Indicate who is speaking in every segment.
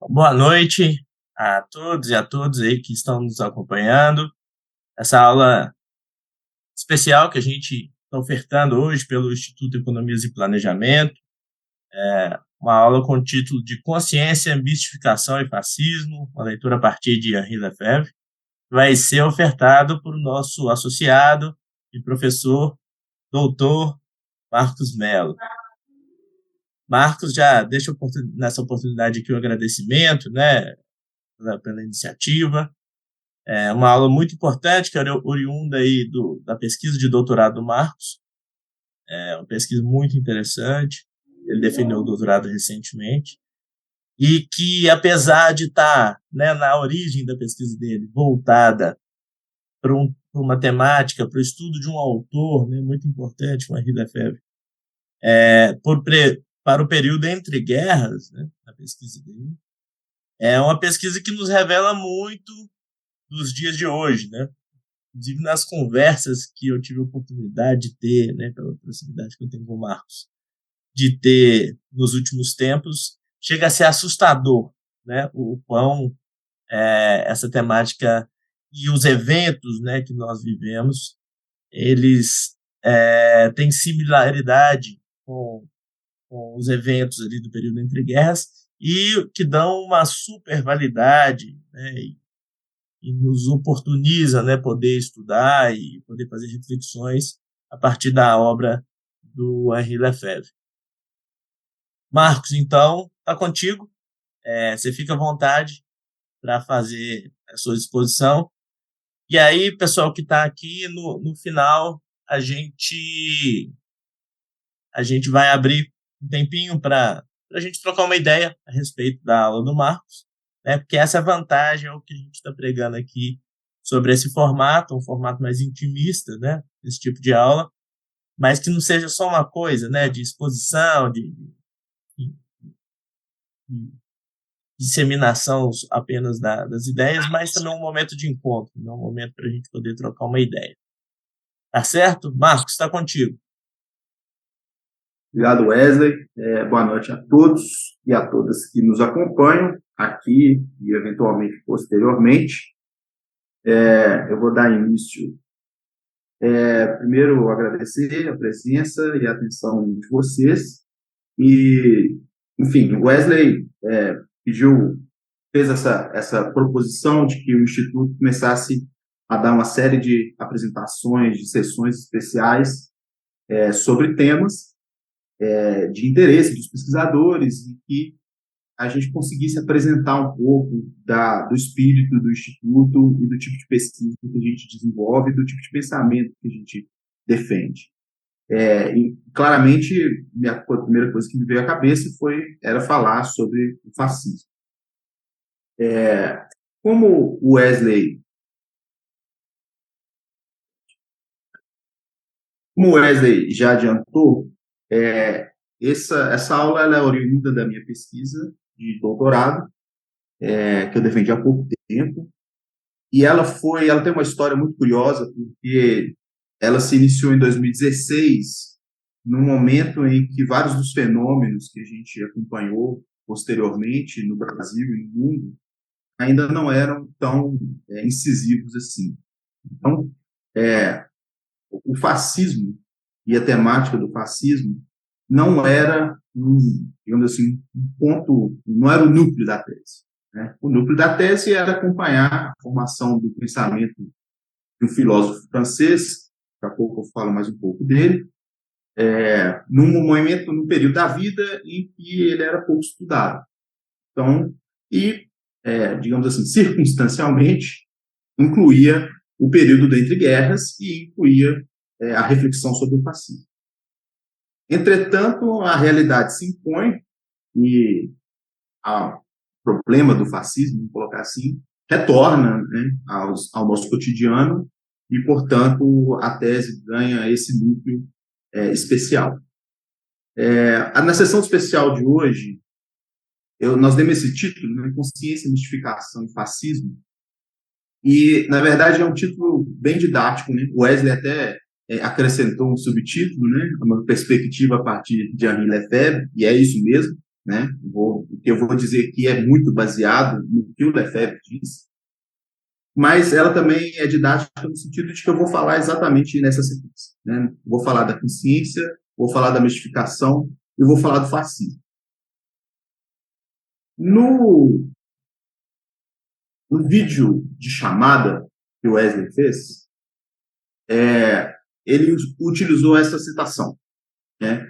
Speaker 1: Boa noite a todos e a todas aí que estão nos acompanhando. Essa aula especial que a gente está ofertando hoje pelo Instituto Economias e Planejamento, uma aula com o título de Consciência, Mistificação e Fascismo, uma leitura a partir de Henri Lefebvre, vai ser ofertado por nosso associado e professor, doutor Marcos Mello. Marcos já deixa nessa oportunidade aqui o agradecimento, né, pela iniciativa. É uma aula muito importante, que era oriunda aí da pesquisa de doutorado do Marcos. É uma pesquisa muito interessante. Ele defendeu o doutorado recentemente. E que, apesar de estar, né, na origem da pesquisa dele, voltada para uma temática, para o estudo de um autor, né, muito importante, o Henri Lefebvre, para o período entre guerras, né, a pesquisa dele, é uma pesquisa que nos revela muito dos dias de hoje, né? Inclusive nas conversas que eu tive a oportunidade de ter, né, pela proximidade que eu tenho com o Marcos, de ter nos últimos tempos, chega a ser assustador, né, o quão essa temática e os eventos, né, que nós vivemos, eles têm similaridade com os eventos ali do período entre guerras e que dão uma super validade, né, e nos oportuniza, né, poder estudar e poder fazer reflexões a partir da obra do Henri Lefebvre. Marcos, então, está contigo. Você fica à vontade para fazer a sua exposição. E aí, pessoal que está aqui, no final, a gente vai abrir um tempinho para a gente trocar uma ideia a respeito da aula do Marcos, né? Porque essa é a vantagem, é o que a gente está pregando aqui sobre esse formato, um formato mais intimista, né? Esse tipo de aula, mas que não seja só uma coisa, né? De exposição, de disseminação apenas das ideias, mas também um momento de encontro, né? Um momento para a gente poder trocar uma ideia. Tá certo? Marcos, está contigo.
Speaker 2: Obrigado, Wesley. Boa noite a todos e a todas que nos acompanham aqui e, eventualmente, posteriormente. Eu vou dar início. Primeiro, agradecer a presença e a atenção de vocês. E, enfim, o Wesley fez essa proposição de que o Instituto começasse a dar uma série de apresentações, de sessões especiais sobre temas de interesse dos pesquisadores e que a gente conseguisse apresentar um pouco do espírito do Instituto e do tipo de pesquisa que a gente desenvolve, do tipo de pensamento que a gente defende. E, claramente, a primeira coisa que me veio à cabeça era falar sobre o fascismo. Como o Wesley já adiantou, essa aula ela é oriunda da minha pesquisa de doutorado, que eu defendi há pouco tempo, e ela tem uma história muito curiosa, porque ela se iniciou em 2016, num momento em que vários dos fenômenos que a gente acompanhou posteriormente no Brasil e no mundo ainda não eram tão incisivos assim. Então, o fascismo e a temática do fascismo não era, digamos assim, um ponto, não era o núcleo da tese. Né? O núcleo da tese era acompanhar a formação do pensamento de um filósofo francês, daqui a pouco eu falo mais um pouco dele, num período da vida em que ele era pouco estudado. Então, digamos assim, circunstancialmente, incluía o período entre guerras e incluía a reflexão sobre o fascismo. Entretanto, a realidade se impõe e o problema do fascismo, vamos colocar assim, retorna, né, ao nosso cotidiano e, portanto, a tese ganha esse núcleo especial. Na sessão especial de hoje, nós demos esse título, né, Consciência, Mistificação e Fascismo, e, na verdade, é um título bem didático, né? O Wesley até acrescentou um subtítulo, né? Uma perspectiva a partir de Henri Lefebvre, e é isso mesmo. né? O que eu vou dizer aqui é muito baseado no que o Lefebvre diz, mas ela também é didática no sentido de que eu vou falar exatamente nessa sequência, né? Vou falar da consciência, vou falar da mistificação e vou falar do fascismo. No vídeo de chamada que o Wesley fez, ele utilizou essa citação, né?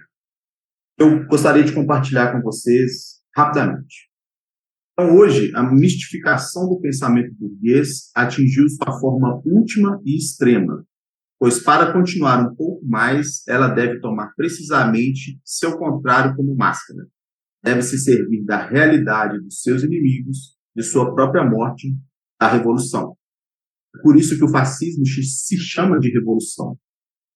Speaker 2: Eu gostaria de compartilhar com vocês rapidamente. Então, hoje, a mistificação do pensamento burguês atingiu sua forma última e extrema, pois para continuar um pouco mais, ela deve tomar precisamente seu contrário como máscara. Deve se servir da realidade dos seus inimigos, de sua própria morte, da revolução. É por isso que o fascismo se chama de revolução.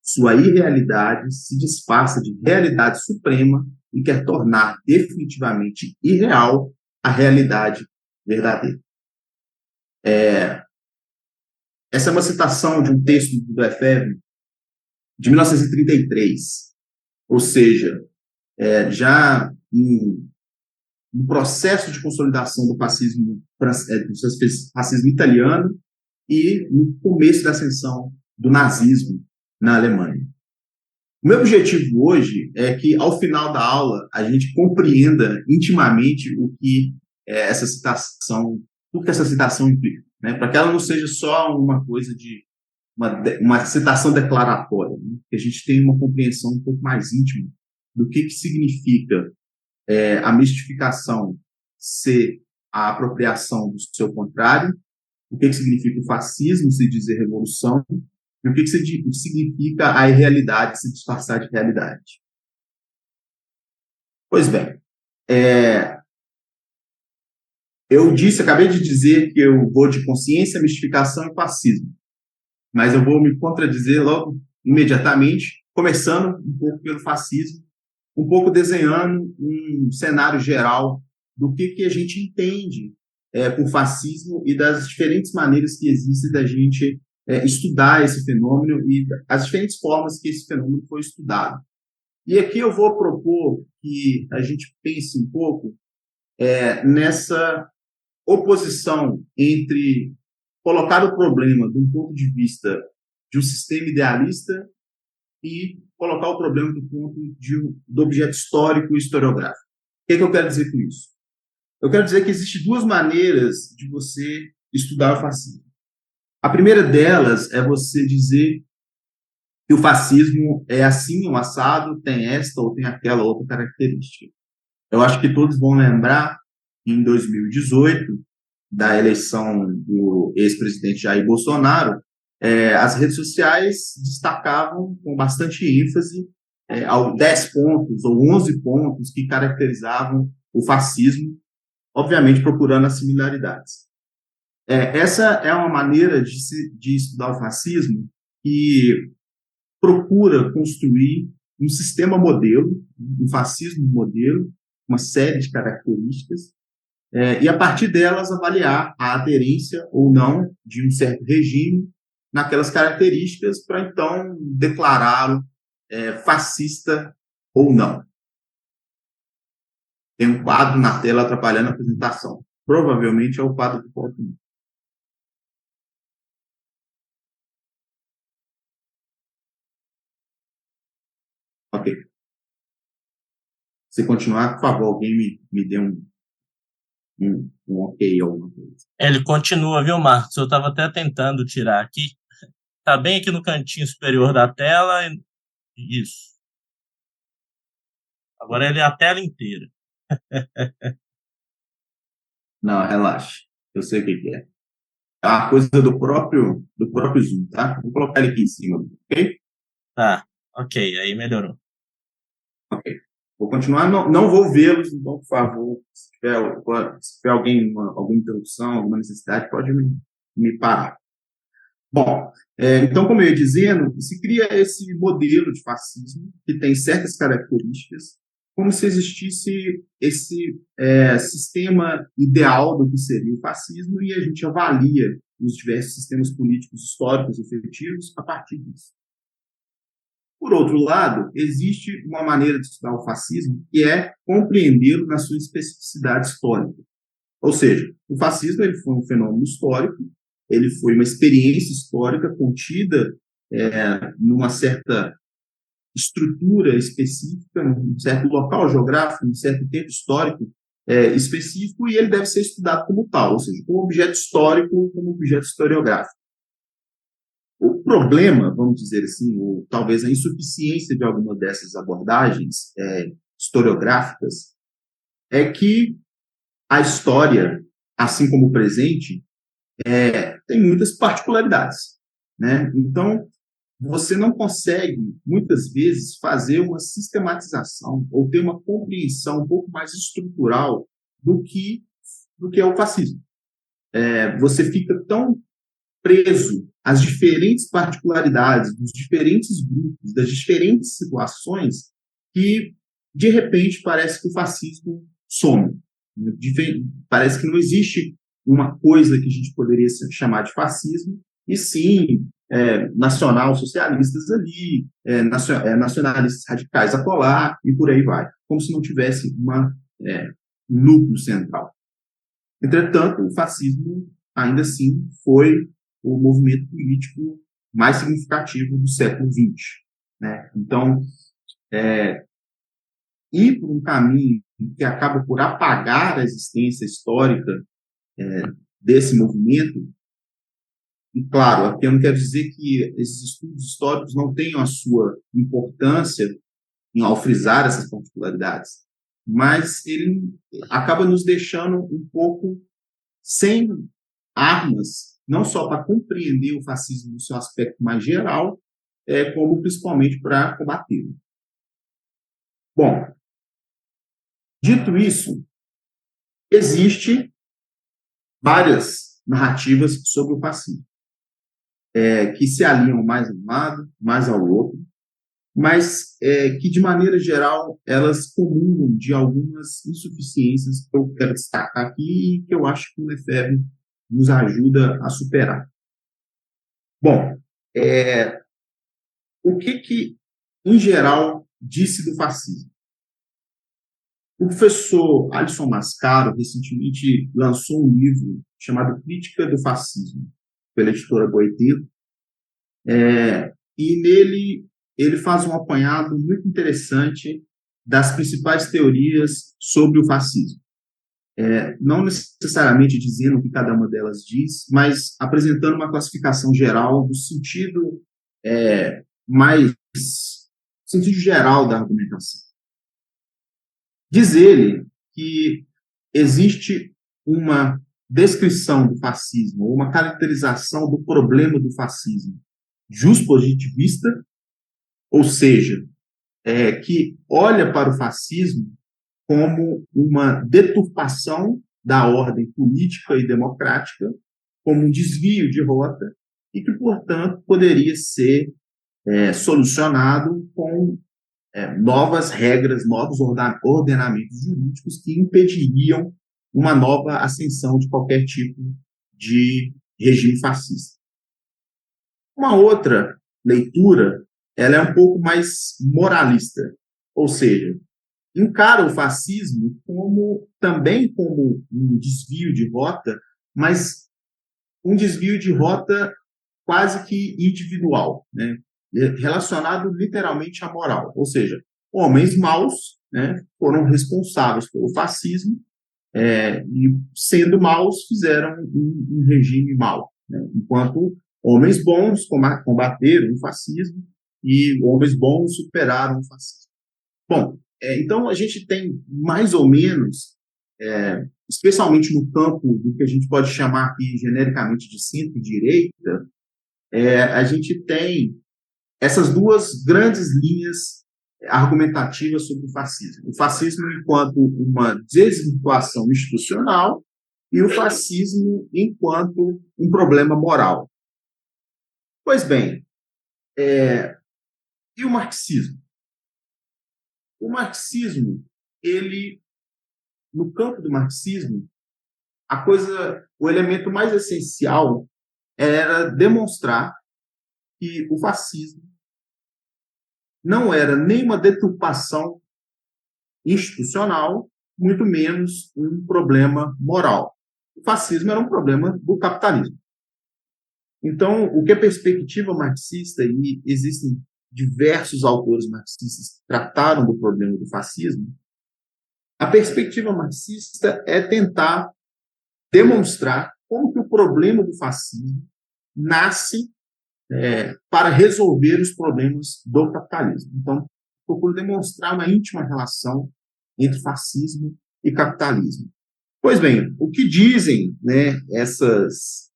Speaker 2: Sua irrealidade se disfarça de realidade suprema e quer tornar definitivamente irreal a realidade verdadeira. Essa é uma citação de um texto do Lefebvre de 1933, ou seja, já um processo de consolidação do fascismo italiano e no começo da ascensão do nazismo na Alemanha. O meu objetivo hoje é que, ao final da aula, a gente compreenda intimamente o que essa citação, tudo que essa citação implica, né? Para que ela não seja só uma coisa de uma citação declaratória, né? Que a gente tenha uma compreensão um pouco mais íntima do que significa a mistificação ser a apropriação do seu contrário, o que significa o fascismo se dizer revolução, e o que significa a irrealidade se disfarçar de realidade. Pois bem, acabei de dizer que eu vou de consciência, mistificação e fascismo, mas eu vou me contradizer logo, imediatamente, começando um pouco pelo fascismo, um pouco desenhando um cenário geral do que a gente entende por fascismo e das diferentes maneiras que existem da gente estudar esse fenômeno e as diferentes formas que esse fenômeno foi estudado. E aqui eu vou propor que a gente pense um pouco nessa oposição entre colocar o problema de um ponto de vista de um sistema idealista e colocar o problema do ponto do objeto histórico e historiográfico. O que eu quero dizer com isso? Eu quero dizer que existem duas maneiras de você estudar o fascismo. A primeira delas é você dizer que o fascismo é assim, um assado, tem esta ou tem aquela outra característica. Eu acho que todos vão lembrar, em 2018, da eleição do ex-presidente Jair Bolsonaro, as redes sociais destacavam com bastante ênfase 10 pontos ou 11 pontos que caracterizavam o fascismo, obviamente procurando as similaridades. Essa é uma maneira de estudar o fascismo que procura construir um sistema modelo, um fascismo modelo, uma série de características, e a partir delas avaliar a aderência ou não de um certo regime naquelas características para então declará-lo fascista ou não. Tem um quadro na tela atrapalhando a apresentação. Provavelmente é o quadro do PowerPoint. Ok. Se continuar, por favor, alguém me dê um ok ou alguma coisa.
Speaker 1: Ele continua, viu, Marcos? Eu estava até tentando tirar aqui. Tá bem aqui no cantinho superior da tela. Isso. Agora ele é a tela inteira.
Speaker 2: Não, relaxa. Eu sei o que é. É uma coisa do próprio Zoom, tá? Vou colocar ele aqui em cima, ok?
Speaker 1: Tá, ok, aí melhorou.
Speaker 2: Ok. Vou continuar, não vou vê-los, então, por favor, se tiver alguém, alguma interrupção, alguma necessidade, pode me parar. Bom, então, como eu ia dizendo, se cria esse modelo de fascismo que tem certas características, como se existisse esse sistema ideal do que seria o fascismo, e a gente avalia os diversos sistemas políticos históricos efetivos a partir disso. Por outro lado, existe uma maneira de estudar o fascismo que é compreendê-lo na sua especificidade histórica. Ou seja, o fascismo ele foi um fenômeno histórico, ele foi uma experiência histórica contida numa certa estrutura específica, num certo local geográfico, num certo tempo histórico específico, e ele deve ser estudado como tal, ou seja, como objeto histórico, como objeto historiográfico. O problema, vamos dizer assim, ou talvez a insuficiência de alguma dessas abordagens historiográficas, é que a história, assim como o presente, tem muitas particularidades, né? Então, você não consegue, muitas vezes, fazer uma sistematização ou ter uma compreensão um pouco mais estrutural do que é o fascismo. Você fica tão preso às diferentes particularidades dos diferentes grupos, das diferentes situações, que, de repente, parece que o fascismo some. Parece que não existe uma coisa que a gente poderia chamar de fascismo, e sim nacional-socialistas ali, nacionalistas radicais acolá, e por aí vai, como se não tivesse um núcleo central. Entretanto, o fascismo, ainda assim, foi o movimento político mais significativo do século XX. Né? Então, ir por um caminho que acaba por apagar a existência histórica desse movimento, e claro, aqui eu não quero dizer que esses estudos históricos não tenham a sua importância ao frisar essas particularidades, mas ele acaba nos deixando um pouco sem armas, não só para compreender o fascismo no seu aspecto mais geral, como principalmente para combatê-lo. Bom, dito isso, existe várias narrativas sobre o fascismo, que se alinham mais a um lado, mais ao outro, mas que, de maneira geral, elas comungam de algumas insuficiências que eu quero destacar aqui e que eu acho que o Lefebvre nos ajuda a superar. Bom, o que, em geral, disse do fascismo? O professor Alisson Mascaro, recentemente, lançou um livro chamado Crítica do Fascismo, pela editora Boitempo, e nele ele faz um apanhado muito interessante das principais teorias sobre o fascismo. Não necessariamente dizendo o que cada uma delas diz, mas apresentando uma classificação geral do sentido sentido geral da argumentação. Diz ele que existe uma descrição do fascismo, ou uma caracterização do problema do fascismo justpositivista, ou seja, que olha para o fascismo como uma deturpação da ordem política e democrática, como um desvio de rota, e que, portanto, poderia ser solucionado com novas regras, novos ordenamentos jurídicos que impediriam uma nova ascensão de qualquer tipo de regime fascista. Uma outra leitura, ela é um pouco mais moralista, ou seja, encara o fascismo também como um desvio de rota, mas um desvio de rota quase que individual, né? Relacionado literalmente à moral, ou seja, homens maus, né, foram responsáveis pelo fascismo e, sendo maus, fizeram um regime mau, né? Enquanto homens bons combateram o fascismo e homens bons superaram o fascismo. Bom, então a gente tem mais ou menos, especialmente no campo do que a gente pode chamar aqui genericamente de centro-direita, a gente tem essas duas grandes linhas argumentativas sobre o fascismo. O fascismo enquanto uma desvirtuação institucional e o fascismo enquanto um problema moral. Pois bem, e o marxismo? O marxismo, no campo do marxismo, o elemento mais essencial era demonstrar que o fascismo não era nem uma deturpação institucional, muito menos um problema moral. O fascismo era um problema do capitalismo. Então, o que a perspectiva marxista, e existem diversos autores marxistas que trataram do problema do fascismo, a perspectiva marxista é tentar demonstrar como que o problema do fascismo nasce para resolver os problemas do capitalismo. Então, procuro demonstrar uma íntima relação entre fascismo e capitalismo. Pois bem, o que dizem, né, essas,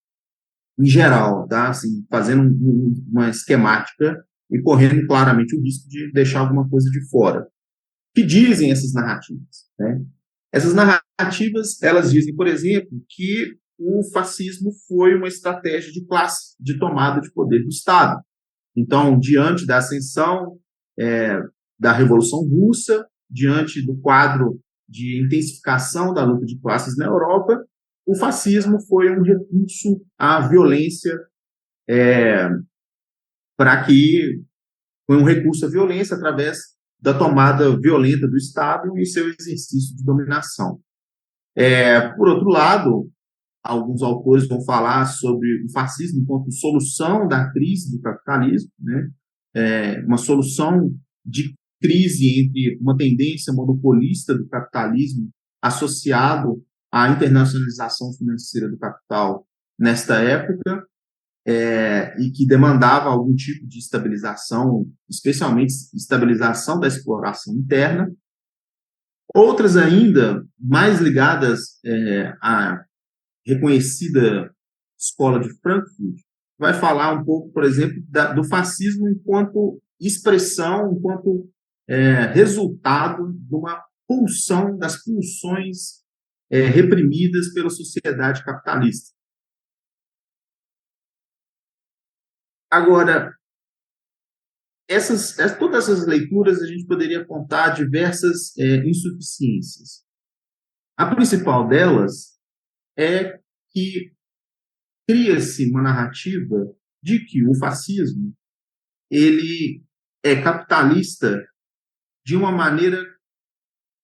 Speaker 2: em geral, tá, assim, fazendo uma esquemática e correndo claramente o risco de deixar alguma coisa de fora. O que dizem essas narrativas? Né? Essas narrativas, elas dizem, por exemplo, que o fascismo foi uma estratégia de classe, de tomada de poder do Estado. Então, diante da ascensão da Revolução Russa, diante do quadro de intensificação da luta de classes na Europa, o fascismo foi um recurso à violência foi um recurso à violência através da tomada violenta do Estado e seu exercício de dominação. Por outro lado, alguns autores vão falar sobre o fascismo enquanto solução da crise do capitalismo, né? Uma solução de crise entre uma tendência monopolista do capitalismo associado à internacionalização financeira do capital nesta época, e que demandava algum tipo de estabilização, especialmente estabilização da exploração interna. Outras ainda, mais ligadas à reconhecida escola de Frankfurt, vai falar um pouco, por exemplo, do fascismo enquanto expressão, enquanto resultado de uma pulsão, das pulsões reprimidas pela sociedade capitalista. Agora, todas essas leituras a gente poderia apontar diversas insuficiências. A principal delas é que cria-se uma narrativa de que o fascismo ele é capitalista de uma maneira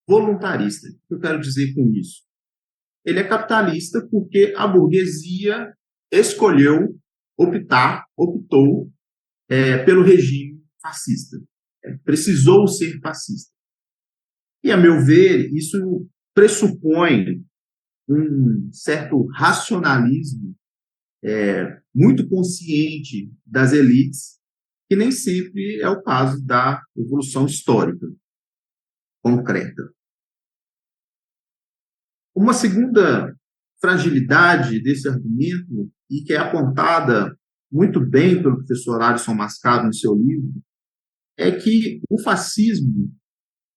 Speaker 2: voluntarista. O que eu quero dizer com isso? Ele é capitalista porque a burguesia optou pelo regime fascista. Precisou ser fascista. E, a meu ver, isso pressupõe um certo racionalismo muito consciente das elites, que nem sempre é o caso da evolução histórica concreta. Uma segunda fragilidade desse argumento, e que é apontada muito bem pelo professor Alisson Mascaro no seu livro, é que o fascismo,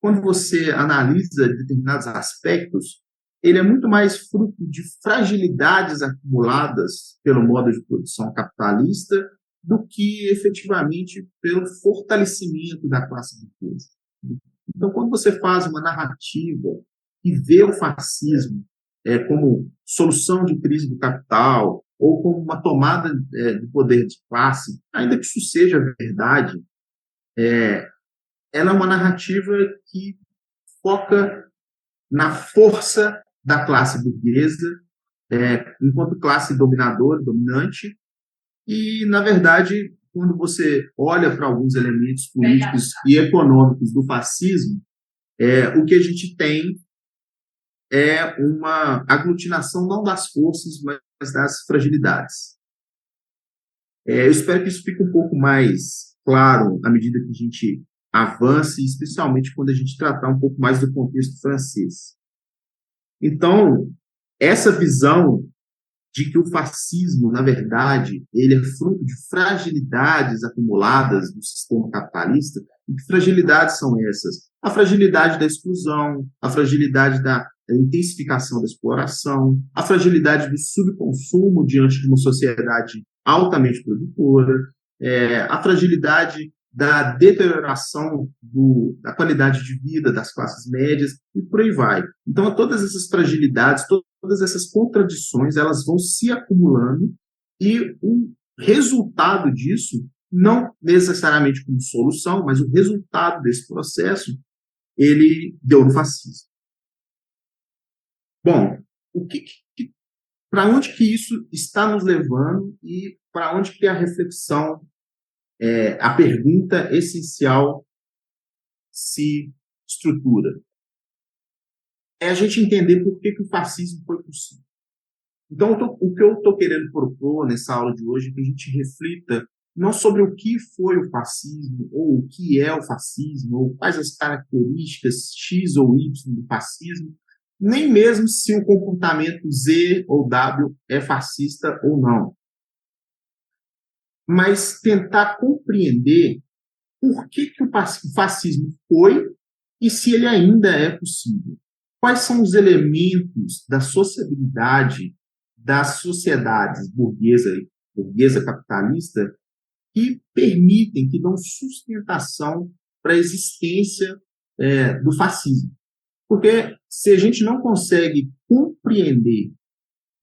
Speaker 2: quando você analisa determinados aspectos, ele é muito mais fruto de fragilidades acumuladas pelo modo de produção capitalista do que efetivamente pelo fortalecimento da classe burguesa. Então, quando você faz uma narrativa e vê o fascismo como solução de crise do capital ou como uma tomada de poder de classe, ainda que isso seja verdade, ela é uma narrativa que foca na força da classe burguesa enquanto classe dominadora, dominante, e, na verdade, quando você olha para alguns elementos políticos e econômicos do fascismo, o que a gente tem é uma aglutinação não das forças, mas das fragilidades. Eu espero que isso fique um pouco mais claro à medida que a gente avance, especialmente quando a gente tratar um pouco mais do contexto francês. Então, essa visão de que o fascismo, na verdade, ele é fruto de fragilidades acumuladas no sistema capitalista. E que fragilidades são essas? A fragilidade da exclusão, a fragilidade da intensificação da exploração, a fragilidade do subconsumo diante de uma sociedade altamente produtora, a fragilidade da deterioração da qualidade de vida das classes médias e por aí vai. Então, todas essas fragilidades, todas essas contradições, elas vão se acumulando e o resultado disso não necessariamente como solução, mas o resultado desse processo, ele deu no fascismo. Bom, para onde que isso está nos levando e para onde que a reflexão, a pergunta essencial se estrutura? É a gente entender por que o fascismo foi possível. Então, o que eu estou querendo propor nessa aula de hoje é que a gente reflita não sobre o que foi o fascismo, ou o que é o fascismo, ou quais as características X ou Y do fascismo, nem mesmo se o comportamento Z ou W é fascista ou não. Mas tentar compreender por que o fascismo foi e se ele ainda é possível. Quais são os elementos da sociabilidade das sociedades burguesa capitalista que permitem, que dão sustentação para a existência do fascismo. Porque se a gente não consegue compreender,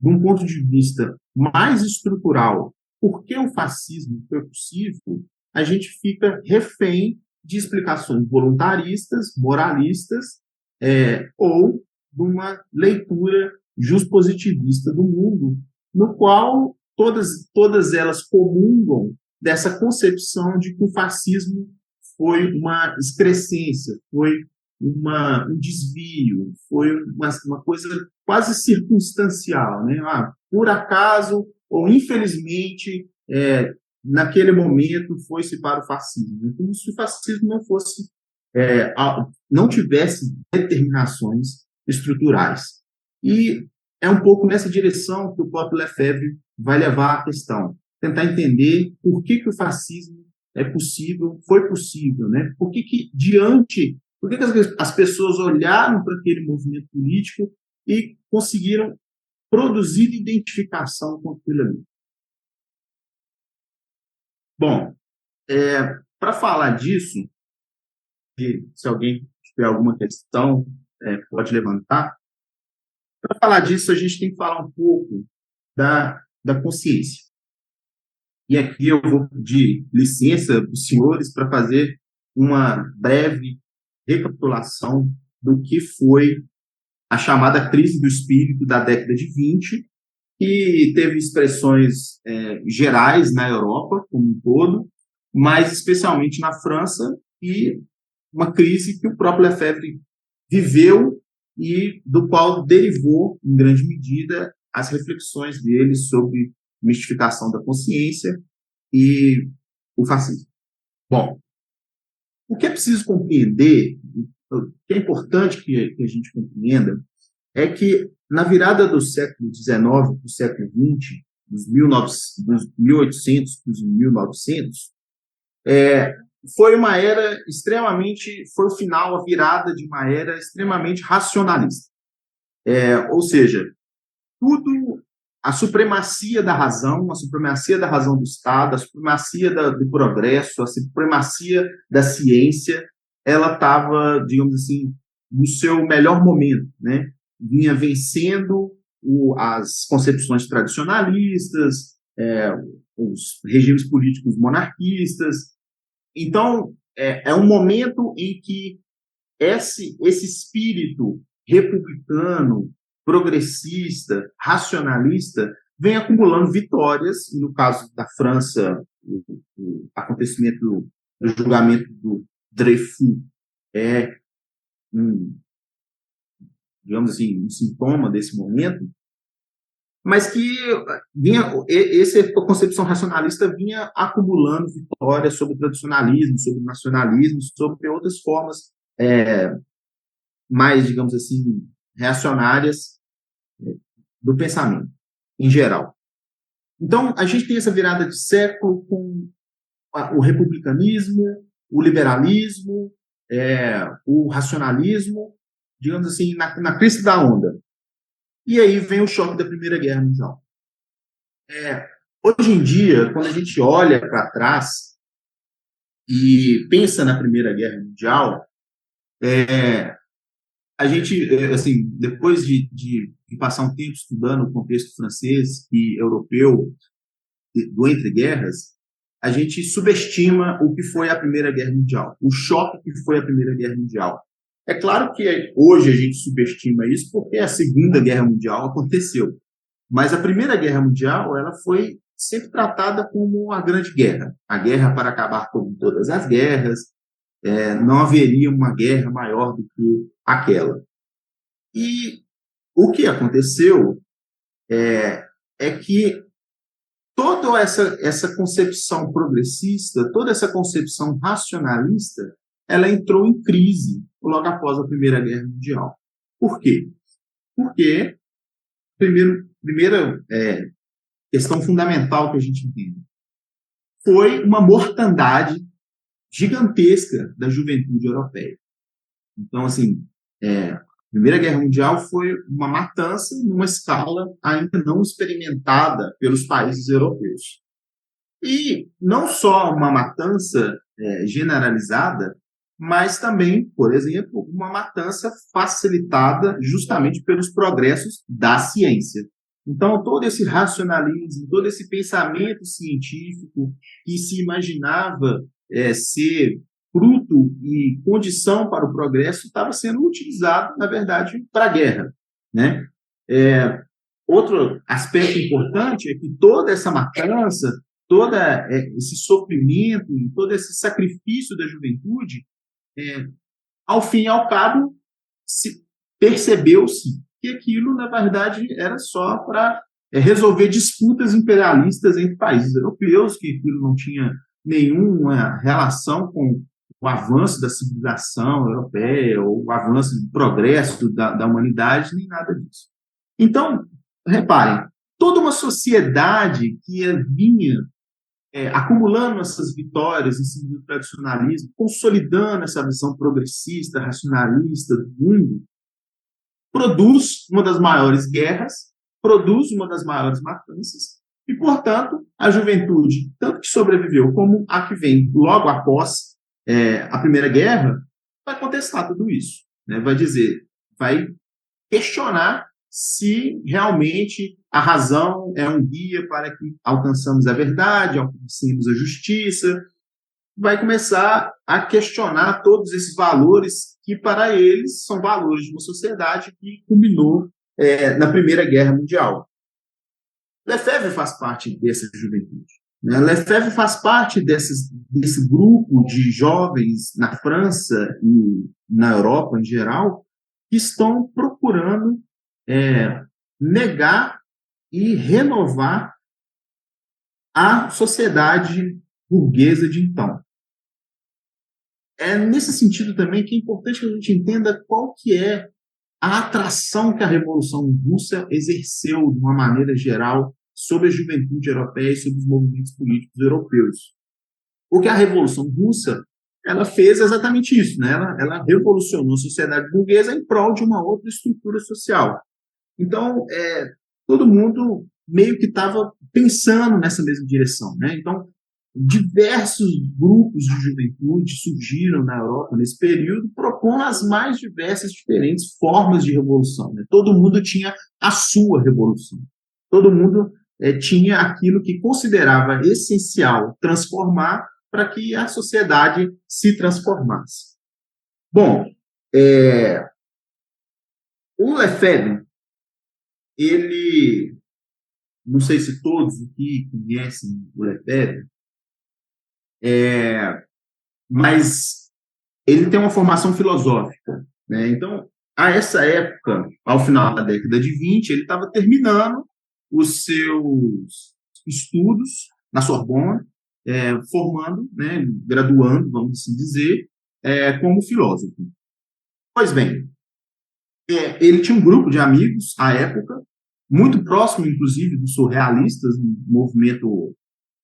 Speaker 2: de um ponto de vista mais estrutural, por que o fascismo foi possível, a gente fica refém de explicações voluntaristas, moralistas, ou de uma leitura justpositivista do mundo, no qual todas elas comungam dessa concepção de que o fascismo foi uma excrescência, foi um desvio, foi uma coisa quase circunstancial, né? Por acaso ou infelizmente, naquele momento foi-se para o fascismo, como se o fascismo não tivesse determinações estruturais. E é um pouco nessa direção que o próprio Lefebvre vai levar a questão, tentar entender por que o fascismo é possível, foi possível, né? Por que as pessoas olharam para aquele movimento político e conseguiram produzir identificação com aquilo ali. Bom, para falar disso, se alguém tiver alguma questão, pode levantar. Para falar disso, a gente tem que falar um pouco da consciência. E aqui eu vou pedir licença dos senhores para fazer uma breve recapitulação do que foi a chamada crise do espírito da década de 20, que teve expressões gerais na Europa como um todo, mas especialmente na França, e uma crise que o próprio Lefebvre viveu e do qual derivou, em grande medida, as reflexões dele sobre mistificação da consciência e o fascismo. Bom, o que é preciso compreender, o que é importante que a gente compreenda, é que na virada do século XIX para o século XX, dos 1800 para os 1900, foi uma era foi o final, a virada de uma era extremamente racionalista. Ou seja, a supremacia da razão do Estado, a supremacia do progresso, a supremacia da ciência, ela estava, digamos assim, no seu melhor momento, né? Vinha vencendo as concepções tradicionalistas, os regimes políticos monarquistas. Então, é um momento em que esse espírito republicano, progressista, racionalista, vem acumulando vitórias, e no caso da França, o acontecimento do julgamento do Dreyfus é digamos assim, um sintoma desse momento, mas que essa concepção racionalista vinha acumulando vitórias sobre o tradicionalismo, sobre o nacionalismo, sobre outras formas mais, digamos assim, reacionárias do pensamento, em geral. Então, a gente tem essa virada de século com o republicanismo, o liberalismo, o racionalismo, digamos assim, na crista da onda. E aí vem o choque da Primeira Guerra Mundial. Hoje em dia, quando a gente olha para trás e pensa na Primeira Guerra Mundial, a gente, assim, depois de passar um tempo estudando o contexto francês e europeu do entre guerras, a gente subestima o que foi a Primeira Guerra Mundial, o choque que foi a Primeira Guerra Mundial. É claro que hoje a gente subestima isso porque a Segunda Guerra Mundial aconteceu, mas a Primeira Guerra Mundial ela foi sempre tratada como a Grande Guerra, a guerra para acabar com todas as guerras, não haveria uma guerra maior do que aquela. E o que aconteceu é que toda essa concepção progressista, toda essa concepção racionalista, ela entrou em crise logo após a Primeira Guerra Mundial. Por quê? Porque, primeira questão fundamental que a gente entende, foi uma mortandade gigantesca da juventude europeia. Então, assim, a Primeira Guerra Mundial foi uma matança numa escala ainda não experimentada pelos países europeus. E não só uma matança generalizada, mas também, por exemplo, uma matança facilitada justamente pelos progressos da ciência. Então, todo esse racionalismo, todo esse pensamento científico que se imaginava ser fruto e condição para o progresso estava sendo utilizado, na verdade, para a guerra, né? Outro aspecto importante é que toda essa matança, todo esse sofrimento, todo esse sacrifício da juventude, ao fim e ao cabo, percebeu-se que aquilo, na verdade, era só para resolver disputas imperialistas entre países europeus, que aquilo não tinha nenhuma relação com o avanço da civilização europeia, ou o avanço do progresso da humanidade, nem nada disso. Então, reparem, toda uma sociedade que vinha acumulando essas vitórias em cima do tradicionalismo, consolidando essa visão progressista, racionalista do mundo, produz uma das maiores guerras, produz uma das maiores matanças, e, portanto, a juventude, tanto que sobreviveu como a que vem logo após a Primeira Guerra, vai contestar tudo isso, né? Vai questionar se realmente a razão é um guia para que alcançamos a verdade, alcancemos a justiça, vai começar a questionar todos esses valores que, para eles, são valores de uma sociedade que culminou na Primeira Guerra Mundial. Lefebvre faz parte dessa juventude. Né? Lefebvre faz parte desse grupo de jovens na França e na Europa em geral que estão procurando negar e renovar a sociedade burguesa de então. É nesse sentido também que é importante que a gente entenda qual que é a atração que a Revolução Russa exerceu, de uma maneira geral, sobre a juventude europeia e sobre os movimentos políticos europeus. Porque a Revolução Russa ela fez exatamente isso, né? Ela revolucionou a sociedade burguesa em prol de uma outra estrutura social. Então, todo mundo meio que estava pensando nessa mesma direção, né? Então, diversos grupos de juventude surgiram na Europa nesse período, propondo as mais diversas, diferentes formas de revolução, né? Todo mundo tinha a sua revolução. Todo mundo tinha aquilo que considerava essencial transformar para que a sociedade se transformasse. Bom, o Lefebvre, ele, não sei se todos aqui conhecem o Lefebvre, mas ele tem uma formação filosófica, né? Então, a essa época, ao final da década de 20, ele estava terminando os seus estudos na Sorbonne, formando, né, graduando, vamos assim dizer, como filósofo. Pois bem, ele tinha um grupo de amigos, à época, muito próximo, inclusive, dos surrealistas, um movimento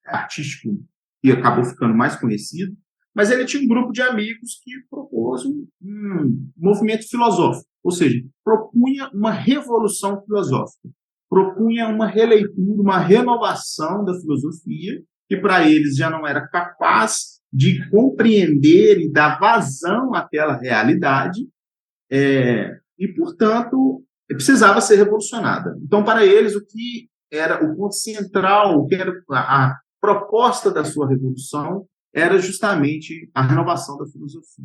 Speaker 2: artístico que acabou ficando mais conhecido, mas ele tinha um grupo de amigos que propôs um movimento filosófico, ou seja, propunha uma revolução filosófica, propunha uma releitura, uma renovação da filosofia, que para eles já não era capaz de compreender e dar vazão àquela realidade, e, portanto, precisava ser revolucionada. Então, para eles, o que era o ponto central, o que era proposta da sua revolução era justamente a renovação da filosofia.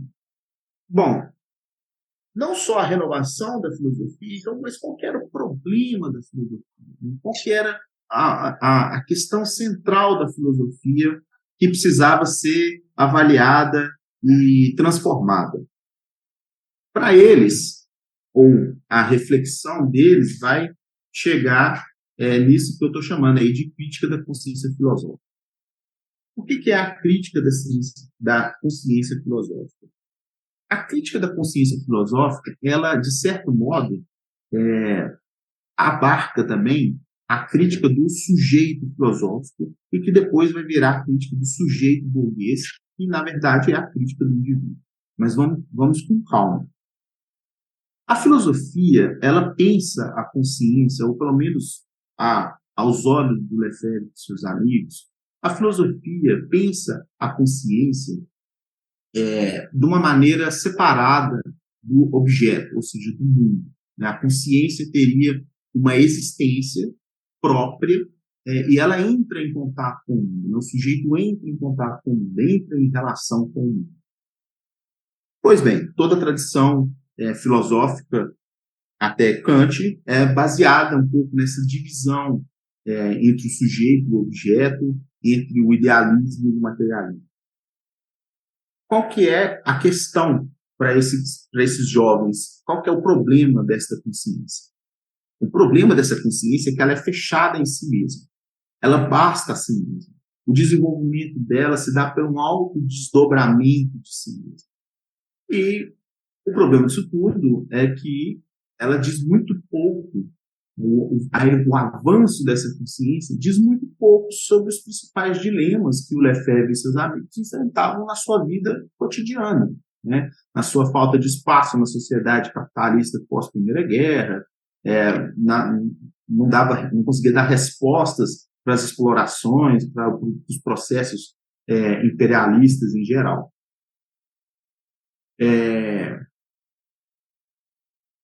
Speaker 2: Bom, não só a renovação da filosofia, então, mas qual era o problema da filosofia? Qual era a questão central da filosofia que precisava ser avaliada e transformada? Para eles, ou a reflexão deles vai chegar nisso que eu estou chamando aí de crítica da consciência filosófica. O que é a crítica da consciência filosófica? A crítica da consciência filosófica, ela, de certo modo, abarca também a crítica do sujeito filosófico e que depois vai virar a crítica do sujeito burguês, que, na verdade, é a crítica do indivíduo. Mas vamos com calma. A filosofia, ela pensa a consciência, ou pelo menos aos olhos do Lefebvre e de seus amigos, a filosofia pensa a consciência de uma maneira separada do objeto, ou seja, do mundo. Né? A consciência teria uma existência própria e ela entra em contato com o mundo. O sujeito entra em contato com o mundo, entra em relação com o mundo. Pois bem, toda a tradição filosófica, até Kant, é baseada um pouco nessa divisão entre o sujeito e o objeto, entre o idealismo e o materialismo. Qual que é a questão para esses jovens? Qual que é o problema desta consciência? O problema dessa consciência é que ela é fechada em si mesma. Ela basta a si mesma. O desenvolvimento dela se dá por um autodesdobramento de si mesma. E o problema disso tudo é que ela diz muito pouco, o avanço dessa consciência diz muito pouco sobre os principais dilemas que o Lefebvre e seus amigos enfrentavam na sua vida cotidiana, né? Na sua falta de espaço na sociedade capitalista pós-Primeira Guerra, não conseguia dar respostas para as explorações, para os processos imperialistas em geral.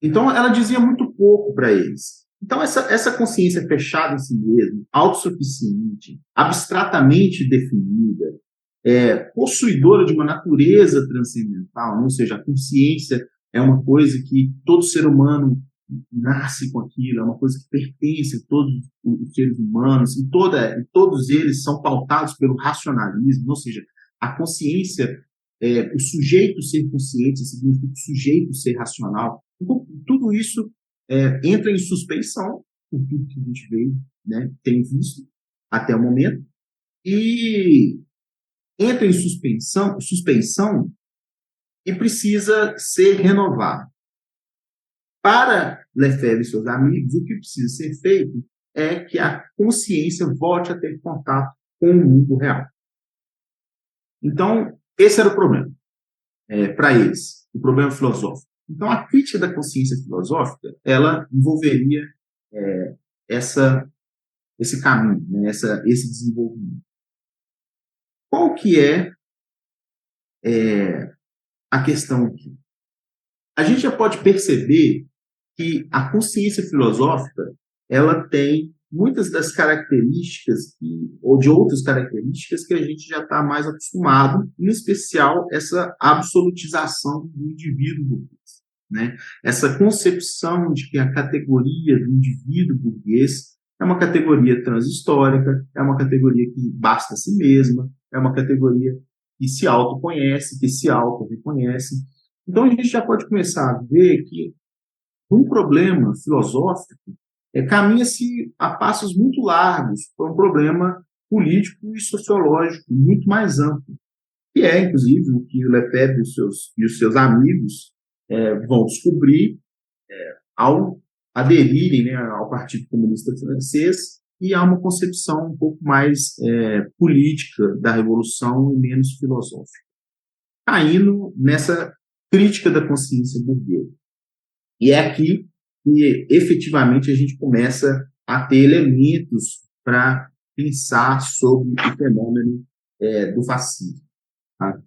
Speaker 2: Então, ela dizia muito pouco para eles. Então, essa consciência fechada em si mesma, autossuficiente, abstratamente definida, possuidora de uma natureza transcendental, ou seja, a consciência é uma coisa que todo ser humano nasce com aquilo, é uma coisa que pertence a todos os seres humanos, e todos eles são pautados pelo racionalismo, ou seja, a consciência, o sujeito ser consciente significa o sujeito ser racional. Então, tudo isso entra em suspeição, por tudo que a gente veio, né, tem visto até o momento, e entra em suspensão e precisa ser renovado. Para Lefebvre e seus amigos, o que precisa ser feito é que a consciência volte a ter contato com o mundo real. Então, esse era o problema para eles, o problema filosófico. Então, a crítica da consciência filosófica, ela envolveria esse caminho, né, esse desenvolvimento. Qual que é a questão aqui? A gente já pode perceber que a consciência filosófica, ela tem muitas das características, ou de outras características que a gente já está mais acostumado, em especial essa absolutização do indivíduo burguês, né? Essa concepção de que a categoria do indivíduo burguês é uma categoria transhistórica, é uma categoria que basta a si mesma, é uma categoria que se autoconhece, que se auto-reconhece. Então, a gente já pode começar a ver que um problema filosófico caminha-se a passos muito largos para um problema político e sociológico muito mais amplo, que é, inclusive, o que o Lefebvre e os seus amigos vão descobrir ao aderirem, né, ao Partido Comunista Francês e a uma concepção um pouco mais política da Revolução e menos filosófica, caindo nessa crítica da consciência burguesa. E é aqui que, efetivamente, a gente começa a ter elementos para pensar sobre o fenômeno do fascismo. Tá?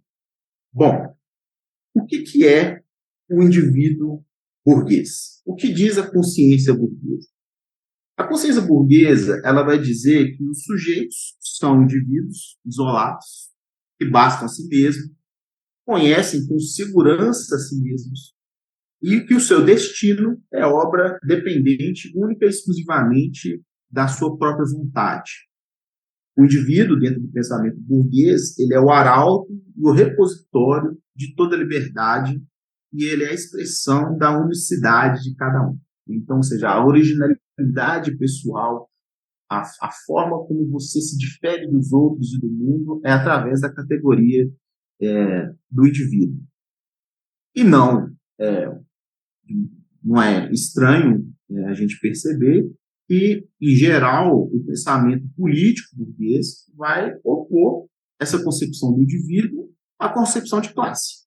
Speaker 2: Bom, o que é o indivíduo burguês? O que diz a consciência burguesa? A consciência burguesa, ela vai dizer que os sujeitos são indivíduos isolados, que bastam a si mesmos, conhecem com segurança a si mesmos, e que o seu destino é obra dependente única e exclusivamente da sua própria vontade. O indivíduo, dentro do pensamento burguês, ele é o arauto e o repositório de toda a liberdade, e ele é a expressão da unicidade de cada um. Então, ou seja, a originalidade pessoal, a forma como você se difere dos outros e do mundo é através da categoria do indivíduo. E não é estranho a gente perceber que, em geral, o pensamento político burguês vai opor essa concepção do indivíduo à concepção de classe.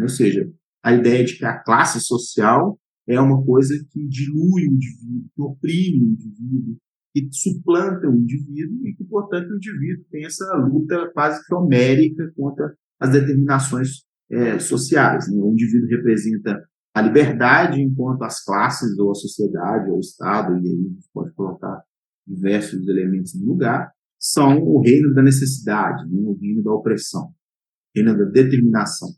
Speaker 2: Ou seja, a ideia de que a classe social é uma coisa que dilui o indivíduo, que oprime o indivíduo, que suplanta o indivíduo e que, portanto, o indivíduo tem essa luta quase que homérica contra as determinações sociais. Né? O indivíduo representa a liberdade, enquanto as classes, ou a sociedade, ou o Estado, e aí a gente pode colocar diversos elementos no lugar, são o reino da necessidade, né? O reino da opressão, o reino da determinação.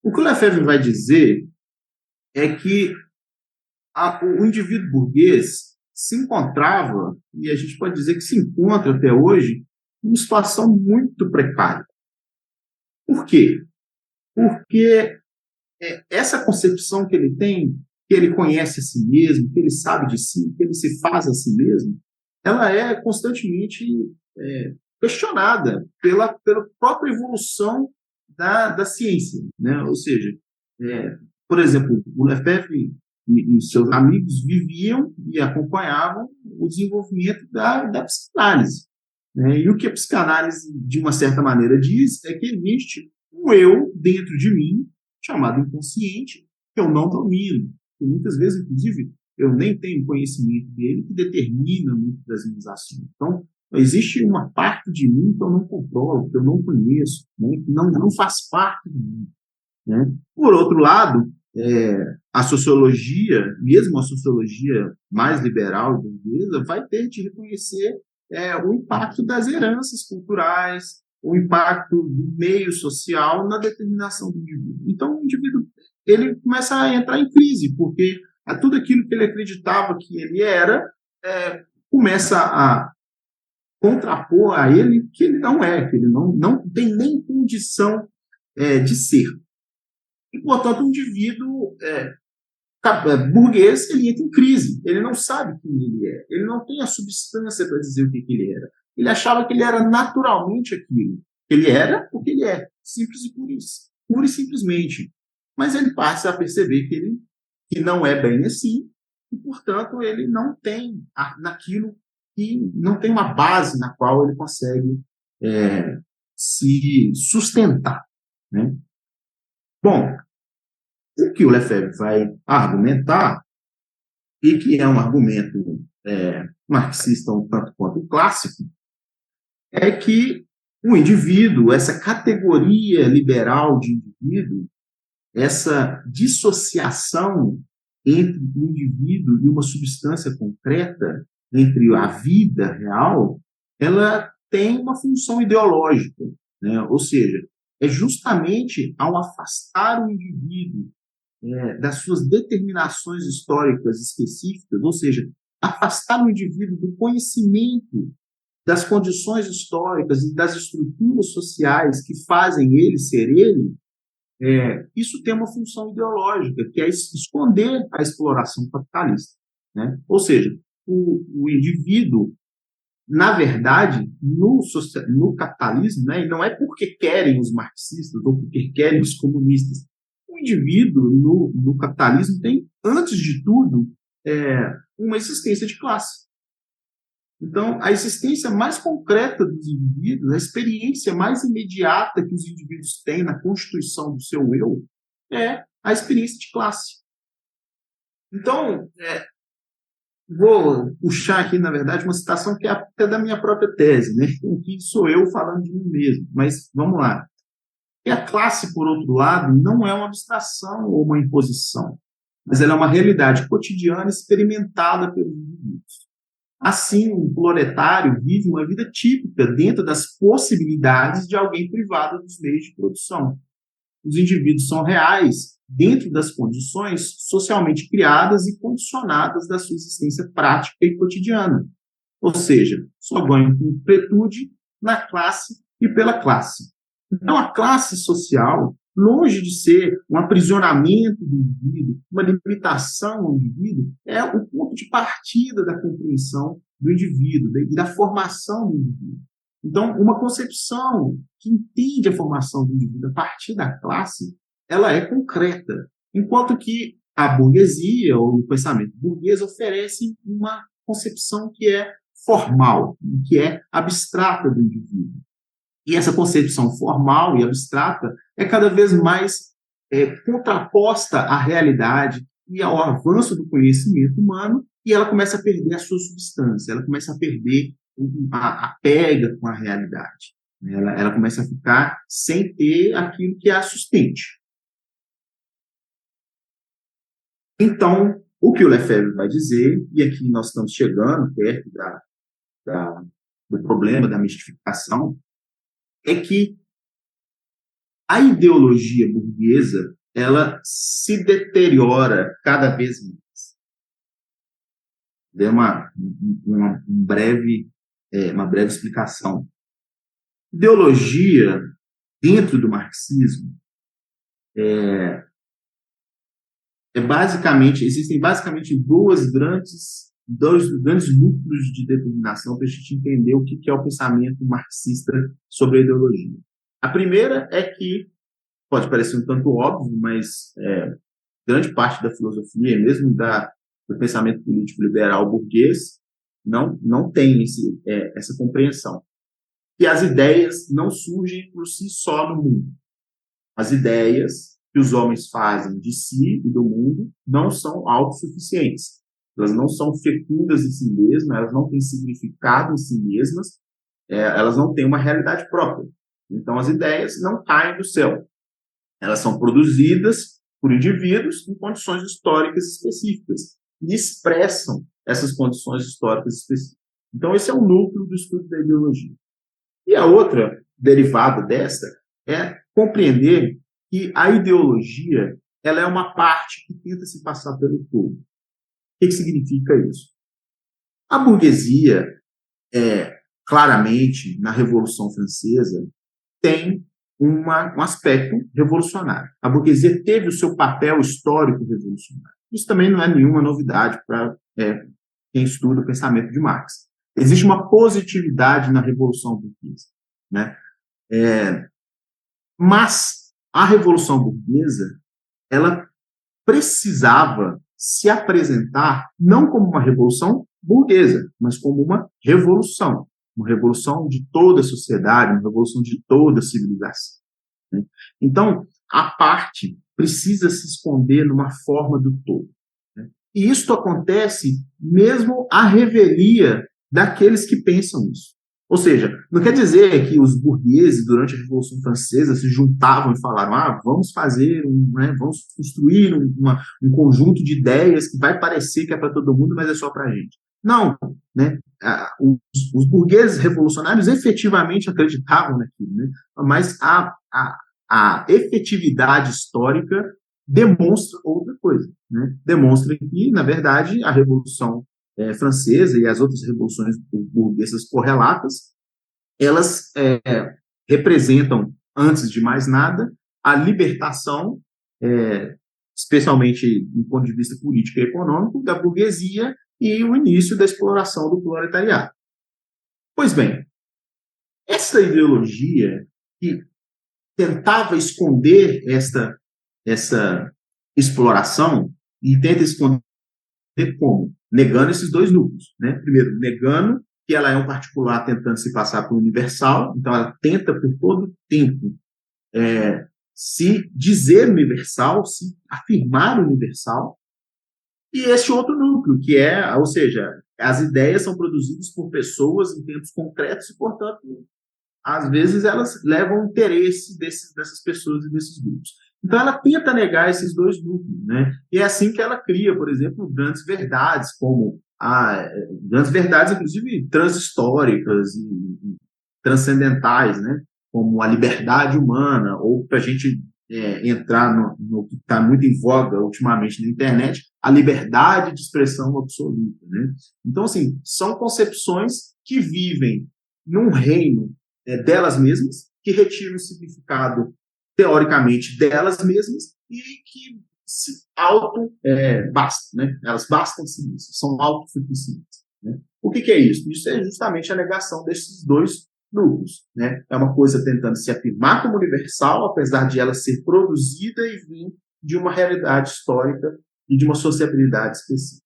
Speaker 2: O que o Lefebvre vai dizer é que o indivíduo burguês se encontrava, e a gente pode dizer que se encontra até hoje, em uma situação muito precária. Por quê? Porque essa concepção que ele tem, que ele conhece a si mesmo, que ele sabe de si, que ele se faz a si mesmo, ela é constantemente questionada pela própria evolução da ciência. Né? Ou seja, por exemplo, o Lefebvre e seus amigos viviam e acompanhavam o desenvolvimento da psicanálise. Né? E o que a psicanálise, de uma certa maneira, diz é que existe um eu dentro de mim, chamado inconsciente, que eu não domino. E muitas vezes, inclusive, eu nem tenho conhecimento dele, que determina muitas das minhas ações. Então, existe uma parte de mim que eu não controlo, que eu não conheço, né? Que não faz parte de mim. Né? Por outro lado, a sociologia, mesmo a sociologia mais liberal e burguesa, vai ter de reconhecer o impacto das heranças culturais, o impacto do meio social na determinação do indivíduo. Então, o indivíduo ele começa a entrar em crise, porque tudo aquilo que ele acreditava que ele era começa a contrapor a ele que ele não é, que ele não tem nem condição de ser. E, portanto, o indivíduo burguês, ele entra em crise. Ele não sabe quem ele é. Ele não tem a substância para dizer o que ele era. Ele achava que ele era naturalmente aquilo. Ele era o que ele é. Simples e por isso. Pura e simplesmente. Mas ele passa a perceber que não é bem assim. E, portanto, ele não tem naquilo que não tem uma base na qual ele consegue se sustentar. Né? Bom, o que o Lefebvre vai argumentar, e que é um argumento marxista um tanto quanto clássico, é que o indivíduo, essa categoria liberal de indivíduo, essa dissociação entre o indivíduo e uma substância concreta, entre a vida real, ela tem uma função ideológica. Né? Ou seja, é justamente ao afastar o indivíduo das suas determinações históricas específicas, ou seja, afastar o indivíduo do conhecimento das condições históricas e das estruturas sociais que fazem ele ser ele, isso tem uma função ideológica, que é esconder a exploração capitalista. Né? Ou seja, o indivíduo, na verdade, no capitalismo, né, e não é porque querem os marxistas ou porque querem os comunistas, o indivíduo no capitalismo tem, antes de tudo, uma existência de classe. Então, a existência mais concreta dos indivíduos, a experiência mais imediata que os indivíduos têm na constituição do seu eu, é a experiência de classe. Então, vou puxar aqui, na verdade, uma citação que é até da minha própria tese, né? Que sou eu falando de mim mesmo, mas vamos lá. E a classe, por outro lado, não é uma abstração ou uma imposição, mas ela é uma realidade cotidiana experimentada pelos indivíduos. Assim, o proletário vive uma vida típica dentro das possibilidades de alguém privado dos meios de produção. Os indivíduos são reais dentro das condições socialmente criadas e condicionadas da sua existência prática e cotidiana. Ou seja, só ganham completude na classe e pela classe. Então, a classe social, longe de ser um aprisionamento do indivíduo, uma limitação ao indivíduo, é o ponto de partida da compreensão do indivíduo e da formação do indivíduo. Então, uma concepção que entende a formação do indivíduo a partir da classe, ela é concreta, enquanto que a burguesia ou o pensamento burguês oferece uma concepção que é formal, que é abstrata do indivíduo. E essa concepção formal e abstrata é cada vez mais contraposta à realidade e ao avanço do conhecimento humano, e ela começa a perder a sua substância, ela começa a perder a pega com a realidade. Ela começa a ficar sem ter aquilo que a sustente. Então, o que o Lefebvre vai dizer, e aqui nós estamos chegando perto do problema da mistificação, é que a ideologia burguesa ela se deteriora cada vez mais. Dê uma breve explicação. Ideologia, dentro do marxismo, existem basicamente dois grandes núcleos de determinação para a gente entender o que é o pensamento marxista sobre a ideologia. A primeira é que, pode parecer um tanto óbvio, mas grande parte da filosofia, mesmo do pensamento político liberal burguês, não tem essa compreensão. Que as ideias não surgem por si só no mundo. As ideias que os homens fazem de si e do mundo não são autossuficientes. Elas não são fecundas em si mesmas, elas não têm significado em si mesmas, elas não têm uma realidade própria. Então, as ideias não caem do céu. Elas são produzidas por indivíduos em condições históricas específicas e expressam essas condições históricas específicas. Então, esse é o núcleo do estudo da ideologia. E a outra derivada dessa é compreender que a ideologia ela é uma parte que tenta se passar pelo todo. O que significa isso? A burguesia, claramente, na Revolução Francesa, tem um aspecto revolucionário. A burguesia teve o seu papel histórico revolucionário. Isso também não é nenhuma novidade para quem estuda o pensamento de Marx. Existe uma positividade na Revolução Burguesa, né? Mas a Revolução Burguesa ela precisava se apresentar não como uma revolução burguesa, mas como uma revolução de toda a sociedade, uma revolução de toda a civilização, né? Então, a parte precisa se esconder numa forma do todo, né? E isso acontece mesmo à revelia daqueles que pensam isso. Ou seja, não quer dizer que os burgueses, durante a Revolução Francesa, se juntavam e falaram vamos fazer, vamos construir um conjunto de ideias que vai parecer que é para todo mundo, mas é só para a gente. Não, né? Os burgueses revolucionários efetivamente acreditavam naquilo, né? Mas a efetividade histórica demonstra outra coisa, né? Demonstra que, na verdade, a Revolução Francesa e as outras revoluções burguesas correlatas, elas representam, antes de mais nada, a libertação, especialmente do ponto de vista político e econômico, da burguesia e o início da exploração do proletariado. Pois bem, essa ideologia que tentava esconder essa exploração e tenta esconder como? Negando esses dois núcleos, né? Primeiro, negando que ela é um particular tentando se passar por universal, então ela tenta por todo tempo se dizer universal, se afirmar universal, e esse outro núcleo, que ou seja, as ideias são produzidas por pessoas em tempos concretos e, portanto, às vezes elas levam o interesse dessas pessoas e desses grupos. Então, ela tenta negar esses dois núcleos, né? E é assim que ela cria, por exemplo, grandes verdades, como grandes verdades, inclusive transhistóricas e transcendentais, né? Como a liberdade humana, ou para a gente entrar no que está muito em voga ultimamente na internet, a liberdade de expressão absoluta, né? Então, assim, são concepções que vivem num reino delas mesmas, que retiram o significado, teoricamente, delas mesmas e que se bastam, né? Elas bastam-se nisso, são autossuficientes. Né? O que é isso? Isso é justamente a negação desses dois grupos. Né? É uma coisa tentando se afirmar como universal, apesar de ela ser produzida e vir de uma realidade histórica e de uma sociabilidade específica.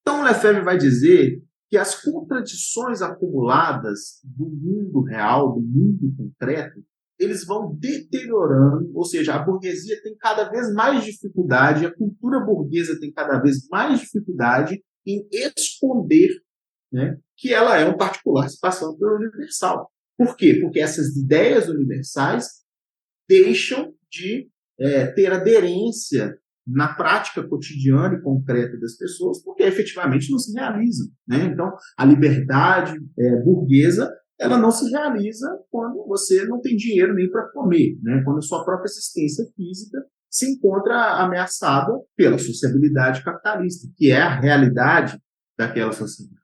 Speaker 2: Então, Lefebvre vai dizer que as contradições acumuladas do mundo real, do mundo concreto, eles vão deteriorando, ou seja, a burguesia tem cada vez mais dificuldade, a cultura burguesa tem cada vez mais dificuldade em esconder, né, que ela é um particular se passando pelo universal. Por quê? Porque essas ideias universais deixam de ter aderência na prática cotidiana e concreta das pessoas, porque efetivamente não se realizam. Né? Então, a liberdade burguesa ela não se realiza quando você não tem dinheiro nem para comer, né? Quando a sua própria existência física se encontra ameaçada pela sociabilidade capitalista, que é a realidade daquela sociedade.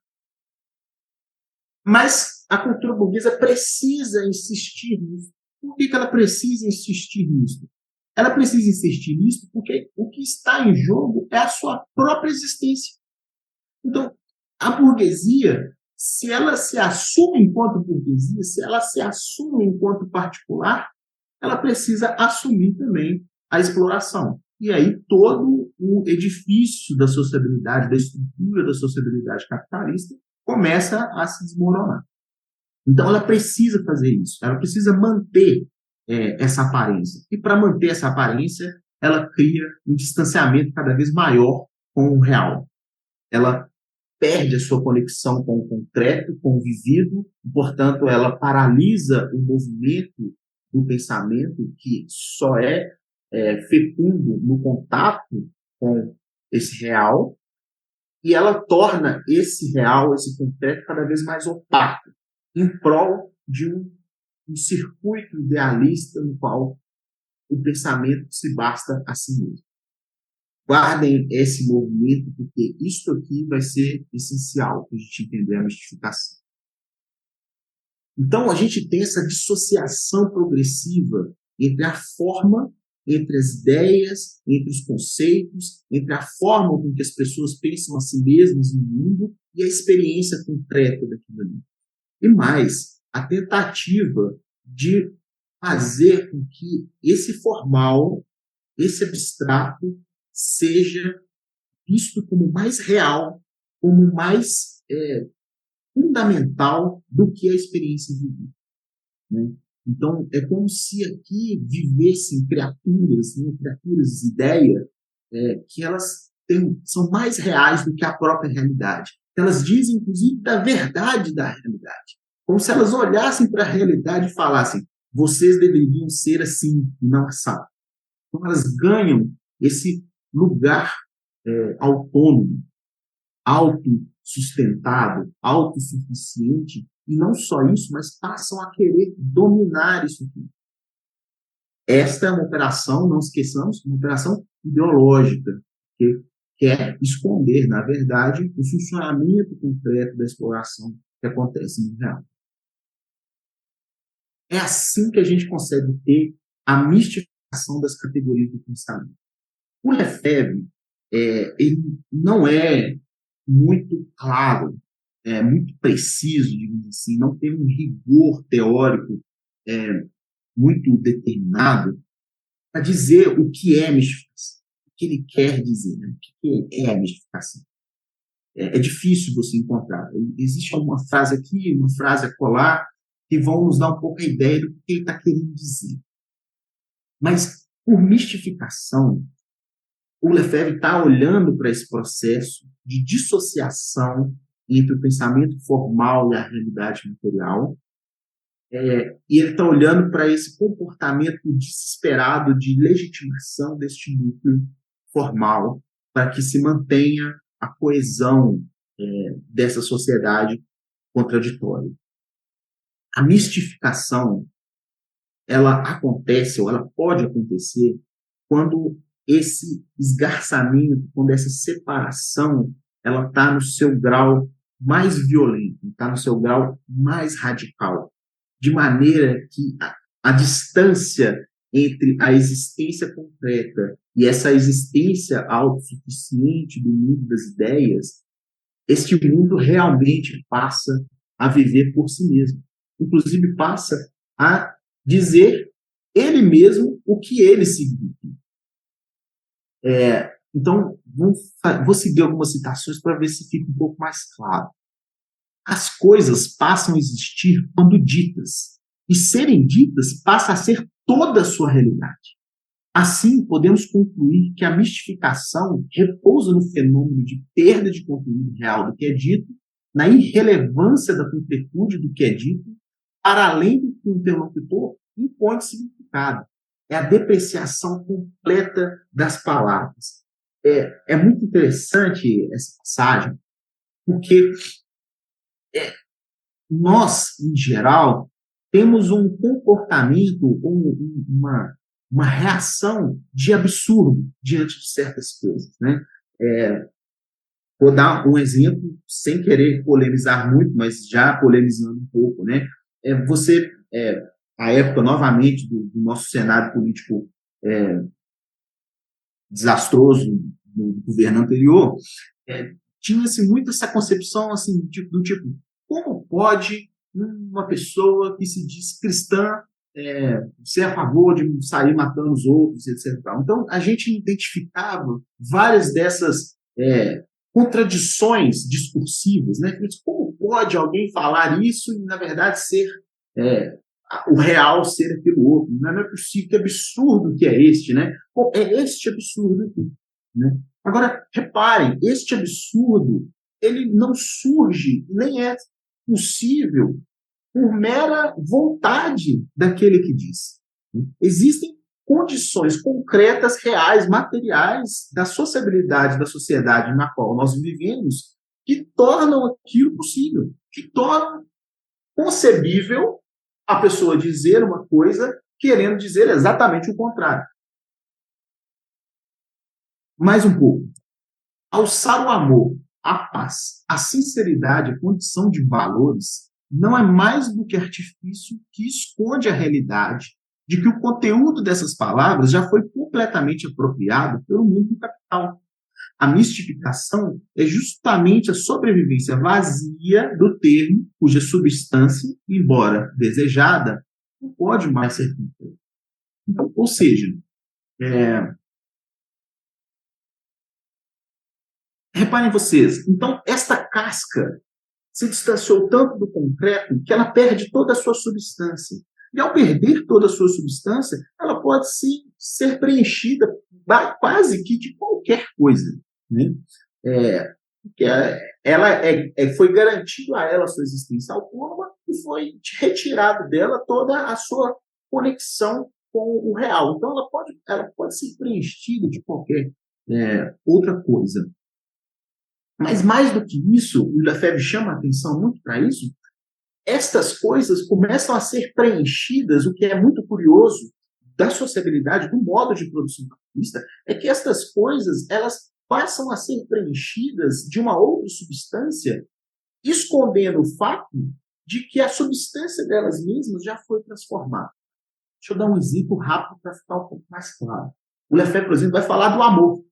Speaker 2: Mas a cultura burguesa precisa insistir nisso. Por que ela precisa insistir nisso? Ela precisa insistir nisso porque o que está em jogo é a sua própria existência. Então, a burguesia, se ela se assume enquanto burguesia, se ela se assume enquanto particular, ela precisa assumir também a exploração. E aí todo o edifício da sociabilidade, da estrutura da sociabilidade capitalista, começa a se desmoronar. Então, ela precisa fazer isso, ela precisa manter essa aparência. E para manter essa aparência, ela cria um distanciamento cada vez maior com o real. Ela perde a sua conexão com o concreto, com o vivido, e, portanto, ela paralisa o movimento do pensamento, que só é fecundo no contato com esse real, e ela torna esse real, esse concreto, cada vez mais opaco, em prol de um circuito idealista no qual o pensamento se basta a si mesmo. Guardem esse movimento, porque isso aqui vai ser essencial para a gente entender a mistificação. Então, a gente tem essa dissociação progressiva entre a forma, entre as ideias, entre os conceitos, entre a forma com que as pessoas pensam a si mesmas no mundo e a experiência concreta daquilo ali. E mais, a tentativa de fazer com que esse formal, esse abstrato, seja visto como mais real, como mais fundamental do que a experiência vivida. Né? Então, é como se aqui vivessem criaturas, né, criaturas de ideia, que elas são mais reais do que a própria realidade. Elas dizem, inclusive, da verdade da realidade. Como se elas olhassem para a realidade e falassem: vocês deveriam ser assim, não assado. Então, elas ganham esse lugar autônomo, autossustentado, autossuficiente, e não só isso, mas passam a querer dominar isso aqui. Esta é uma operação, não esqueçamos, uma operação ideológica, que quer esconder, na verdade, o funcionamento concreto da exploração que acontece no real. É assim que a gente consegue ter a mistificação das categorias do pensamento. O Lefebvre, ele não é muito claro, muito preciso, digamos assim, não tem um rigor teórico muito determinado para dizer o que é mistificação, o que ele quer dizer, né? O que é a mistificação. É difícil você encontrar. Existe uma frase aqui, uma frase acolá, que vão nos dar um pouco a ideia do que ele está querendo dizer. Mas, por mistificação, o Lefebvre está olhando para esse processo de dissociação entre o pensamento formal e a realidade material, e ele está olhando para esse comportamento desesperado de legitimação deste núcleo formal, para que se mantenha a coesão dessa sociedade contraditória. A mistificação, ela acontece, ou ela pode acontecer, quando esse esgarçamento, quando essa separação, ela está no seu grau mais violento, está no seu grau mais radical, de maneira que a distância entre a existência concreta e essa existência autossuficiente do mundo das ideias, este mundo realmente passa a viver por si mesmo. Inclusive passa a dizer ele mesmo o que ele significa. Então, vou seguir algumas citações para ver se fica um pouco mais claro. As coisas passam a existir quando ditas, e serem ditas passa a ser toda a sua realidade. Assim, podemos concluir que a mistificação repousa no fenômeno de perda de conteúdo real do que é dito, na irrelevância da completude do que é dito, para além do que o interlocutor impõe de significado. É a depreciação completa das palavras. É muito interessante essa passagem, porque nós, em geral, temos um comportamento, uma reação de absurdo diante de certas coisas, né? Vou dar um exemplo, sem querer polemizar muito, mas já polemizando um pouco, né? A época, novamente, do nosso cenário político desastroso do governo anterior, tinha-se muito essa concepção assim, do tipo, como pode uma pessoa que se diz cristã ser a favor de sair matando os outros, etc. Então, a gente identificava várias dessas contradições discursivas, né? Como pode alguém falar isso e, na verdade, ser o real ser aquilo outro? Não é possível, que absurdo que é este, né? É este absurdo aqui, né? Agora, reparem, este absurdo, ele não surge, nem é possível por mera vontade daquele que diz. Existem condições concretas, reais, materiais da sociabilidade da sociedade na qual nós vivemos que tornam aquilo possível, que tornam concebível a pessoa dizer uma coisa querendo dizer exatamente o contrário. Mais um pouco. Alçar o amor, a paz, a sinceridade, a condição de valores, não é mais do que artifício que esconde a realidade de que o conteúdo dessas palavras já foi completamente apropriado pelo mundo do capital. A mistificação é justamente a sobrevivência vazia do termo, cuja substância, embora desejada, não pode mais ser cumprida. Então, ou seja, reparem vocês, então esta casca se distanciou tanto do concreto que ela perde toda a sua substância. E ao perder toda a sua substância, ela pode sim ser preenchida quase que de qualquer coisa, né? Porque foi garantido a ela a sua existência autônoma e foi retirado dela toda a sua conexão com o real. Então ela pode ser preenchida de qualquer outra coisa. Mas mais do que isso, o Lefebvre chama a atenção muito para isso, estas coisas começam a ser preenchidas, o que é muito curioso da sociabilidade, do modo de produção capitalista, é que estas coisas elas passam a ser preenchidas de uma outra substância, escondendo o fato de que a substância delas mesmas já foi transformada. Deixa eu dar um exemplo rápido para ficar um pouco mais claro. O Lefebvre, por exemplo, vai falar do amor,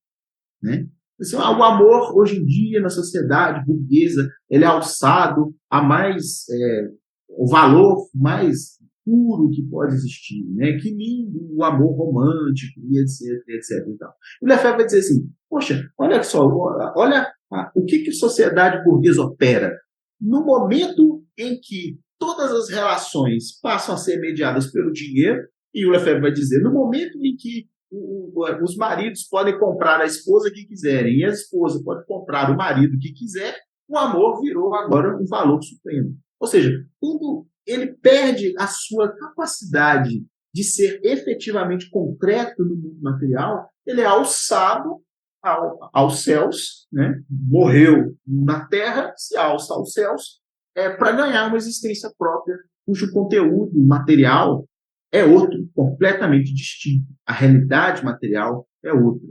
Speaker 2: né? Assim, o amor, hoje em dia, na sociedade burguesa, ele é alçado a o valor mais puro que pode existir, né? Que lindo o amor romântico, e etc, etc. E tal. O Lefebvre vai dizer assim, poxa, olha só, olha o que a sociedade burguesa opera. No momento em que todas as relações passam a ser mediadas pelo dinheiro, e o Lefebvre vai dizer, no momento em que os maridos podem comprar a esposa que quiserem e a esposa pode comprar o marido que quiser, o amor virou agora um valor supremo. Ou seja, quando ele perde a sua capacidade de ser efetivamente concreto no mundo material, ele é alçado aos céus, né? Morreu na terra, se alça aos céus, para ganhar uma existência própria, cujo conteúdo material é outro, completamente distinto. A realidade material é outra.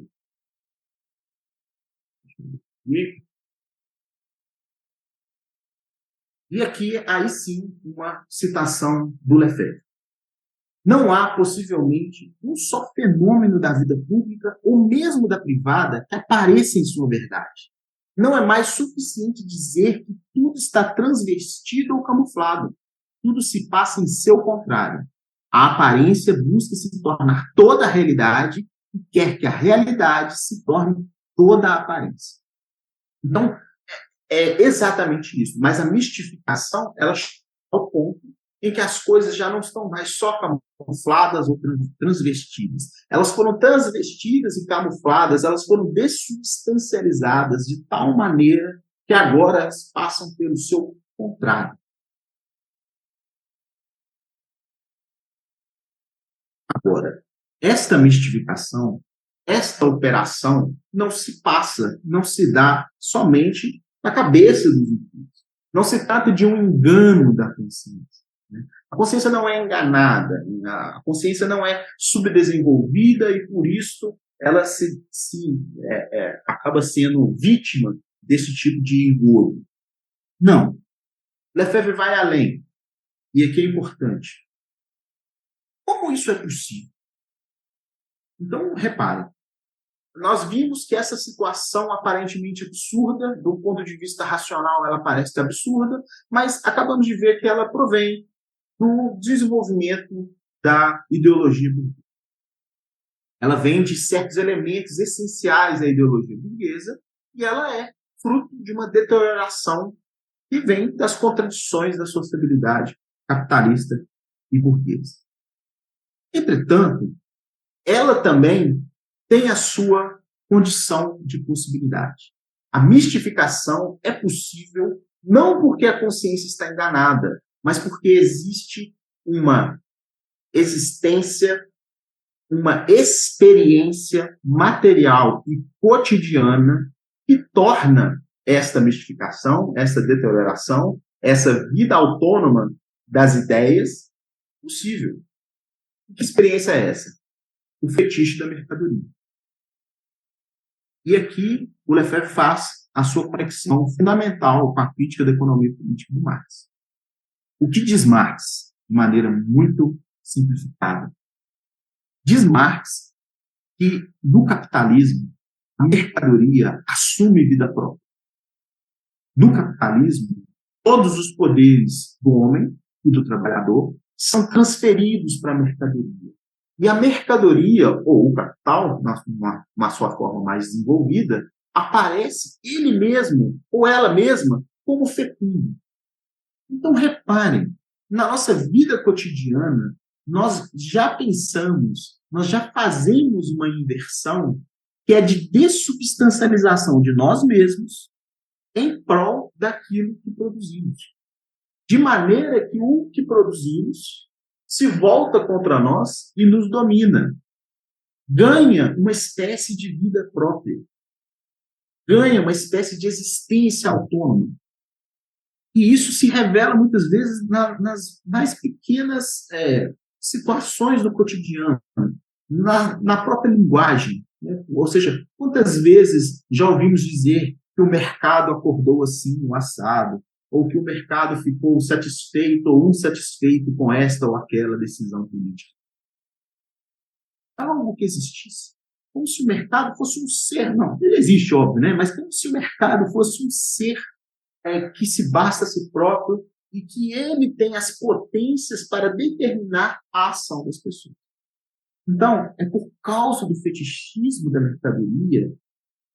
Speaker 2: E aqui, aí sim, uma citação do Lefebvre. Não há, possivelmente, um só fenômeno da vida pública ou mesmo da privada que apareça em sua verdade. Não é mais suficiente dizer que tudo está transvestido ou camuflado. Tudo se passa em seu contrário. A aparência busca se tornar toda a realidade e quer que a realidade se torne toda a aparência. Então, é exatamente isso. Mas a mistificação, ela chega ao ponto em que as coisas já não estão mais só camufladas ou transvestidas. Elas foram transvestidas e camufladas, elas foram dessubstancializadas de tal maneira que agora elas passam pelo seu contrário. Agora, esta mistificação, esta operação, não se passa, não se dá somente na cabeça dos indivíduos. Não se trata de um engano da consciência. Né? A consciência não é enganada, a consciência não é subdesenvolvida e, por isso, ela acaba sendo vítima desse tipo de engodo. Não. Lefebvre vai além. E aqui é importante. Como isso é possível? Então, repare, nós vimos que essa situação aparentemente absurda, do ponto de vista racional, ela parece absurda, mas acabamos de ver que ela provém do desenvolvimento da ideologia burguesa. Ela vem de certos elementos essenciais da ideologia burguesa e ela é fruto de uma deterioração que vem das contradições da sociabilidade capitalista e burguesa. Entretanto, ela também tem a sua condição de possibilidade. A mistificação é possível não porque a consciência está enganada, mas porque existe uma existência, uma experiência material e cotidiana que torna esta mistificação, essa deterioração, essa vida autônoma das ideias possível. Que experiência é essa? O fetiche da mercadoria. E aqui o Lefebvre faz a sua conexão fundamental com a crítica da economia política de Marx. O que diz Marx, de maneira muito simplificada? Diz Marx que no capitalismo a mercadoria assume vida própria. No capitalismo, todos os poderes do homem e do trabalhador são transferidos para a mercadoria. E a mercadoria, ou o capital, na sua forma mais desenvolvida, aparece ele mesmo, ou ela mesma, como fecundo. Então, reparem, na nossa vida cotidiana, nós já pensamos, nós já fazemos uma inversão que é de dessubstancialização de nós mesmos em prol daquilo que produzimos. De maneira que o que produzimos se volta contra nós e nos domina. Ganha uma espécie de vida própria. Ganha uma espécie de existência autônoma. E isso se revela muitas vezes nas mais pequenas situações do cotidiano, na própria linguagem. Né? Ou seja, quantas vezes já ouvimos dizer que o mercado acordou assim, um assado, ou que o mercado ficou satisfeito ou insatisfeito com esta ou aquela decisão política. Algo que existisse. Como se o mercado fosse um ser. Não, ele existe, óbvio, né? Mas como se o mercado fosse um ser que se basta a si próprio e que ele tem as potências para determinar a ação das pessoas. Então, é por causa do fetichismo da mercadoria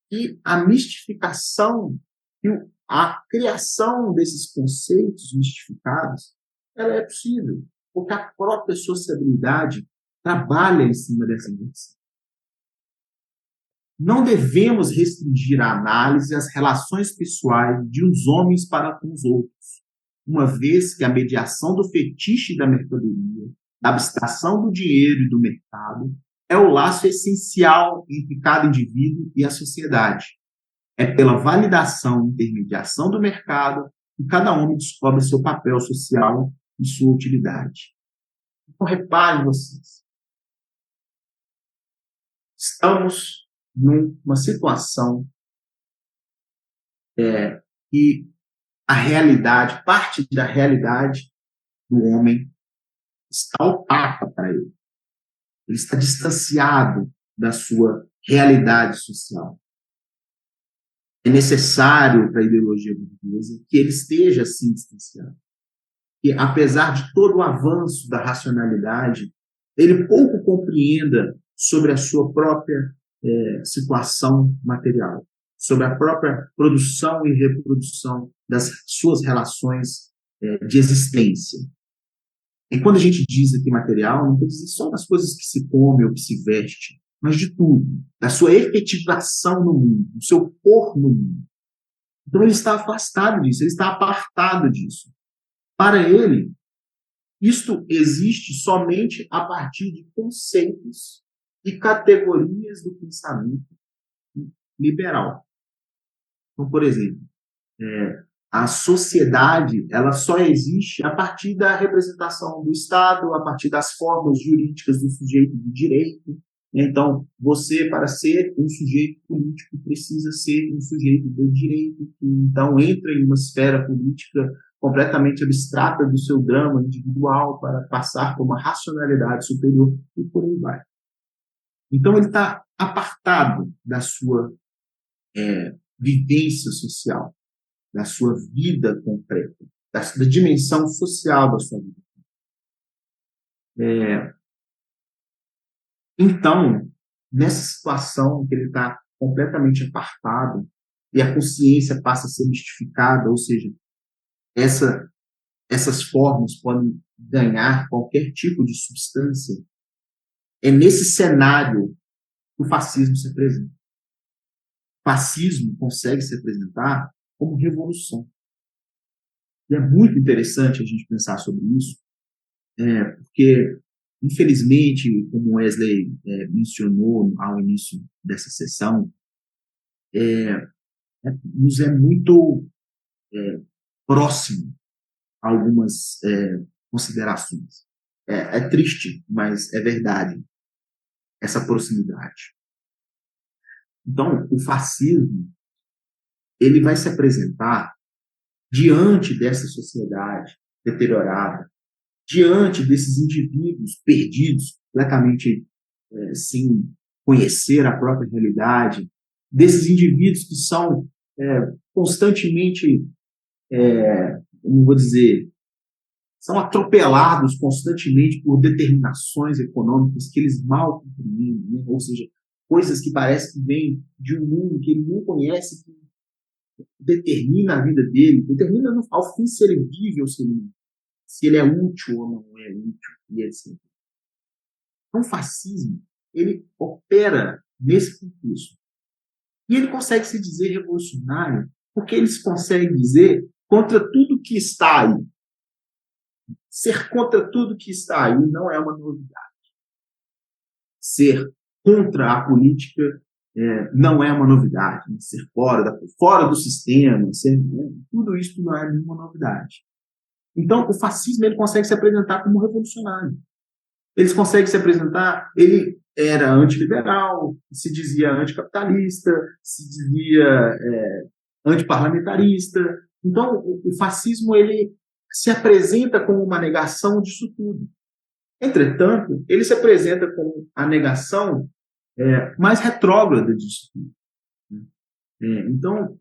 Speaker 2: que a mistificação e a criação desses conceitos mistificados, ela é possível, porque a própria sociabilidade trabalha em cima dessa inversão. Não devemos restringir a análise às relações pessoais de uns homens para com os outros, uma vez que a mediação do fetiche da mercadoria, da abstração do dinheiro e do mercado, é o laço essencial entre cada indivíduo e a sociedade. É pela validação e intermediação do mercado que cada homem descobre seu papel social e sua utilidade. Então, reparem vocês, estamos numa situação que a realidade, parte da realidade do homem está opaca para ele. Ele está distanciado da sua realidade social. É necessário para a ideologia burguesa que ele esteja assim distanciado. Que, apesar de todo o avanço da racionalidade, ele pouco compreenda sobre a sua própria situação material, sobre a própria produção e reprodução das suas relações de existência. E quando a gente diz aqui material, não quer dizer só das coisas que se come ou que se veste, mas de tudo, da sua efetivação no mundo, do seu pôr no mundo. Então ele está afastado disso, ele está apartado disso. Para ele, isto existe somente a partir de conceitos e categorias do pensamento liberal. Então, por exemplo, a sociedade ela só existe a partir da representação do Estado, a partir das formas jurídicas do sujeito de direito. Então, você, para ser um sujeito político, precisa ser um sujeito de direito, que então entra em uma esfera política completamente abstrata do seu drama individual para passar por uma racionalidade superior e por aí vai. Então, ele está apartado da sua vivência social, da sua vida concreta, da dimensão social da sua vida. Então, nessa situação que ele está completamente apartado e a consciência passa a ser mistificada, ou seja, essas formas podem ganhar qualquer tipo de substância, é nesse cenário que o fascismo se apresenta. O fascismo consegue se apresentar como revolução. E é muito interessante a gente pensar sobre isso, porque, infelizmente, como Wesley mencionou ao início dessa sessão, nos é muito próximo a algumas considerações. É triste, mas é verdade essa proximidade. Então, o fascismo ele vai se apresentar diante dessa sociedade deteriorada, diante desses indivíduos perdidos, completamente sem conhecer a própria realidade, desses indivíduos que são constantemente, como vou dizer, são atropelados constantemente por determinações econômicas que eles mal compreendem, né? Ou seja, coisas que parecem que vêm de um mundo que ele não conhece, que determina a vida dele, determina ao fim se ele vive ou se ele é útil ou não é útil, e etc. Então, o fascismo, ele opera nesse contexto. E ele consegue se dizer revolucionário porque eles conseguem dizer contra tudo que está aí. Ser contra tudo que está aí não é uma novidade. Ser contra a política não é uma novidade. Ser fora do sistema, tudo isso não é nenhuma novidade. Então, o fascismo ele consegue se apresentar como revolucionário. Eles conseguem se apresentar, ele era antiliberal, se dizia anticapitalista, se dizia antiparlamentarista. Então, o fascismo ele se apresenta como uma negação disso tudo. Entretanto, ele se apresenta como a negação mais retrógrada disso tudo. Então,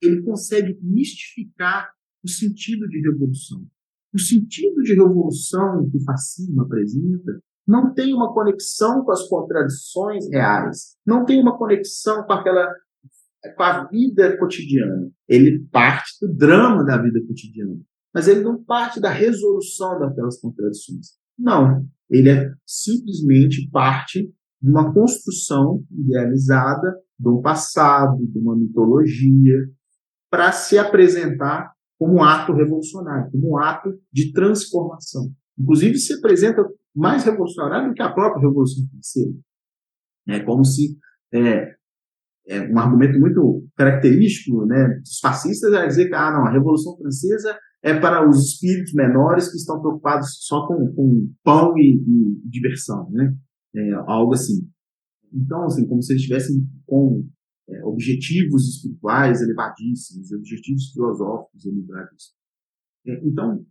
Speaker 2: ele consegue mistificar o sentido de revolução. O sentido de revolução que o fascismo apresenta não tem uma conexão com as contradições reais, não tem uma conexão com a vida cotidiana. Ele parte do drama da vida cotidiana, mas ele não parte da resolução daquelas contradições. Não, ele é simplesmente parte de uma construção idealizada do passado, de uma mitologia, para se apresentar como um ato revolucionário, como um ato de transformação. Inclusive, se apresenta mais revolucionário do que a própria Revolução Francesa. É como se um argumento muito característico, né, dos fascistas é dizer que não, a Revolução Francesa é para os espíritos menores que estão preocupados só com pão e diversão, né? Algo assim. Então, assim, como se eles estivessem com objetivos espirituais elevadíssimos, objetivos filosóficos elevadíssimos. Então,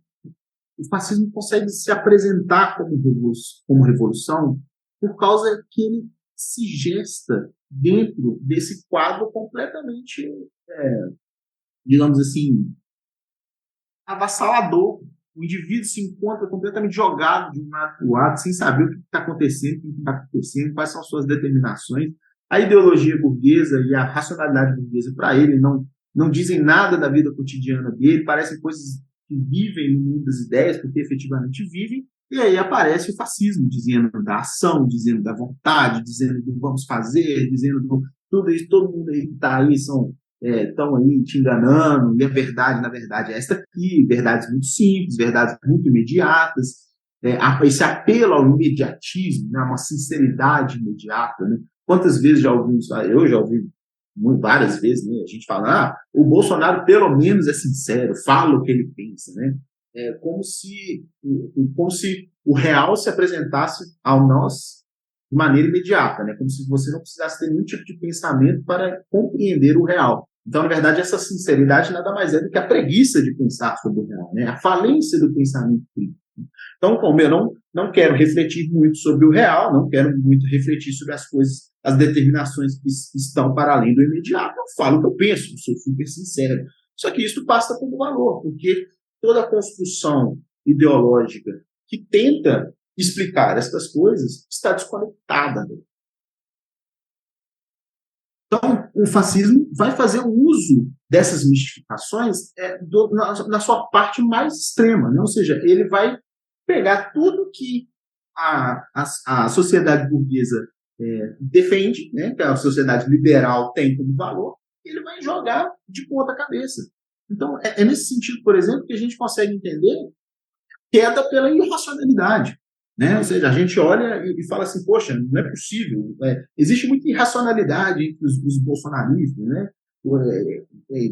Speaker 2: o fascismo consegue se apresentar como revolução por causa que ele se gesta dentro desse quadro completamente, digamos assim, avassalador. O indivíduo se encontra completamente jogado de um lado para o outro, sem saber o que está acontecendo, o que está acontecendo, quais são suas determinações. A ideologia burguesa e a racionalidade burguesa, para ele, não dizem nada da vida cotidiana dele, parecem coisas que vivem no mundo das ideias, porque efetivamente vivem, e aí aparece o fascismo, dizendo da ação, dizendo da vontade, dizendo do vamos fazer, dizendo do tudo isso, todo mundo aí que está aí estão aí te enganando, e a verdade, na verdade, é esta aqui, verdades muito simples, verdades muito imediatas, esse apelo ao imediatismo, né, uma sinceridade imediata, né? Quantas vezes já ouvi isso? Eu já ouvi várias vezes, né, a gente fala, o Bolsonaro pelo menos é sincero, fala o que ele pensa, né? Como se o real se apresentasse ao nós de maneira imediata, né? Como se você não precisasse ter nenhum tipo de pensamento para compreender o real. Então, na verdade, essa sinceridade nada mais é do que a preguiça de pensar sobre o real, né? A falência do pensamento crítico. Então, como eu não quero refletir muito sobre o real, não quero muito refletir sobre as coisas, as determinações que estão para além do imediato, eu falo o que eu penso, eu sou super sincero. Só que isso passa como valor, porque toda a construção ideológica que tenta explicar essas coisas está desconectada. Então, o fascismo vai fazer o uso dessas mistificações na sua parte mais extrema, né? Ou seja, ele vai pegar tudo que a sociedade burguesa defende, né, que a sociedade liberal tem como valor, e ele vai jogar de ponta cabeça. Então, é nesse sentido, por exemplo, que a gente consegue entender queda pela irracionalidade. Né? Ou seja, a gente olha e fala assim, poxa, não é possível. Existe muita irracionalidade entre os bolsonaristas, né?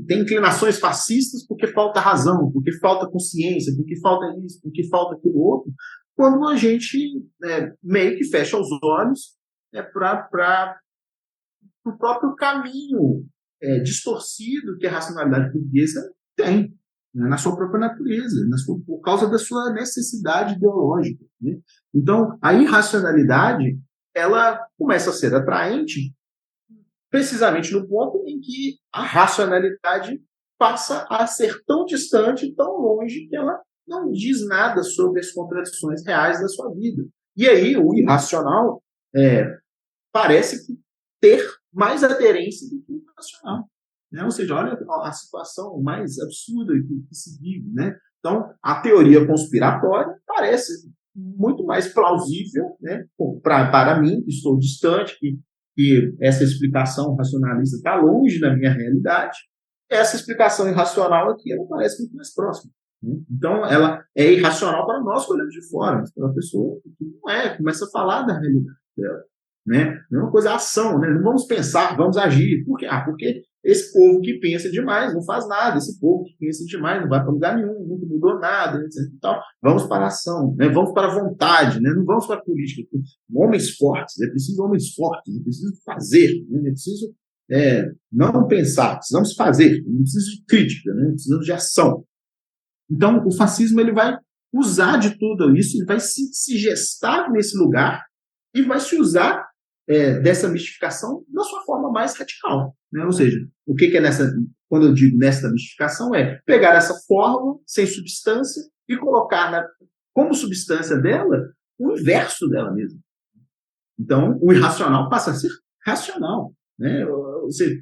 Speaker 2: Tem inclinações fascistas porque falta razão, porque falta consciência, porque falta isso, porque falta aquilo outro, quando a gente meio que fecha os olhos para o próprio caminho distorcido que a racionalidade burguesa tem, né, na sua própria natureza, por causa da sua necessidade ideológica. Né? Então, a irracionalidade ela começa a ser atraente precisamente no ponto em que a racionalidade passa a ser tão distante, tão longe, que ela não diz nada sobre as contradições reais da sua vida. E aí o irracional parece ter mais aderência do que o racional. Né? Ou seja, olha a situação mais absurda que se vive. Né? Então, a teoria conspiratória parece muito mais plausível, né? Para mim, que estou distante, que essa explicação racionalista está longe da minha realidade, essa explicação irracional aqui ela parece muito mais próxima. Né? Então, ela é irracional para nós que olhamos de fora, mas para a pessoa que não começa a falar da realidade dela. Né? Não é uma coisa ação, né? Não vamos pensar, vamos agir. Por quê? Porque esse povo que pensa demais não faz nada, esse povo que pensa demais não vai para lugar nenhum, nunca mudou nada, etc. Então, vamos para a ação, né? Vamos para a vontade, né? Não vamos para a política. Homens fortes, é preciso homens fortes, é preciso fazer, né? É preciso não pensar, precisamos fazer, não precisa de crítica, né? Precisamos de ação. Então, o fascismo ele vai usar de tudo isso, ele vai se gestar nesse lugar e vai se usar dessa mistificação na sua forma mais radical. Né? Ou seja, o que é quando eu digo nessa mistificação, pegar essa fórmula sem substância e colocar como substância dela o inverso dela mesma. Então, o irracional passa a ser racional. Né? Ou seja,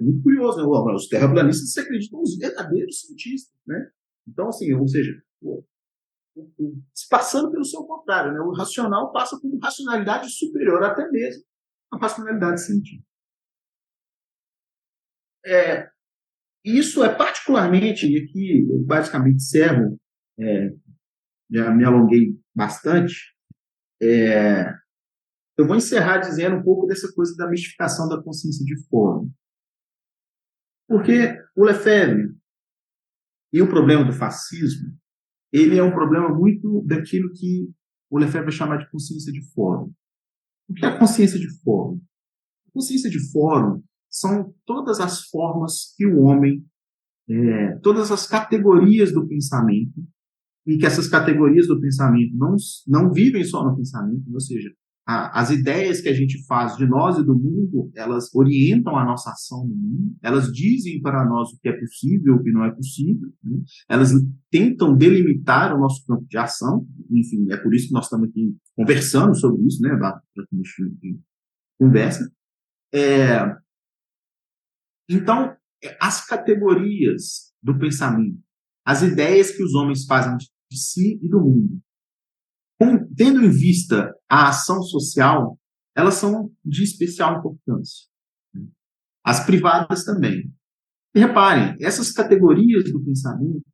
Speaker 2: muito curioso, né? Os terraplanistas se acreditam nos verdadeiros cientistas. Né? Então, assim, ou seja, passando pelo seu contrário, né? O racional passa por uma racionalidade superior até mesmo à racionalidade científica. Isso é particularmente, e aqui eu basicamente encerro, já me alonguei bastante, eu vou encerrar dizendo um pouco dessa coisa da mistificação da consciência de fórum. Porque o Lefebvre e o problema do fascismo, ele é um problema muito daquilo que o Lefebvre vai chamar de consciência de fórum. O que é a consciência de fórum? A consciência de fórum são todas as formas que o homem, todas as categorias do pensamento, e que essas categorias do pensamento não vivem só no pensamento, ou seja, as ideias que a gente faz de nós e do mundo, elas orientam a nossa ação no mundo, elas dizem para nós o que é possível e o que não é possível, né? Elas tentam delimitar o nosso campo de ação, enfim, é por isso que nós estamos aqui conversando sobre isso, né, da conversa. Então, as categorias do pensamento, as ideias que os homens fazem de si e do mundo, tendo em vista a ação social, elas são de especial importância. As privadas também. E reparem, essas categorias do pensamento,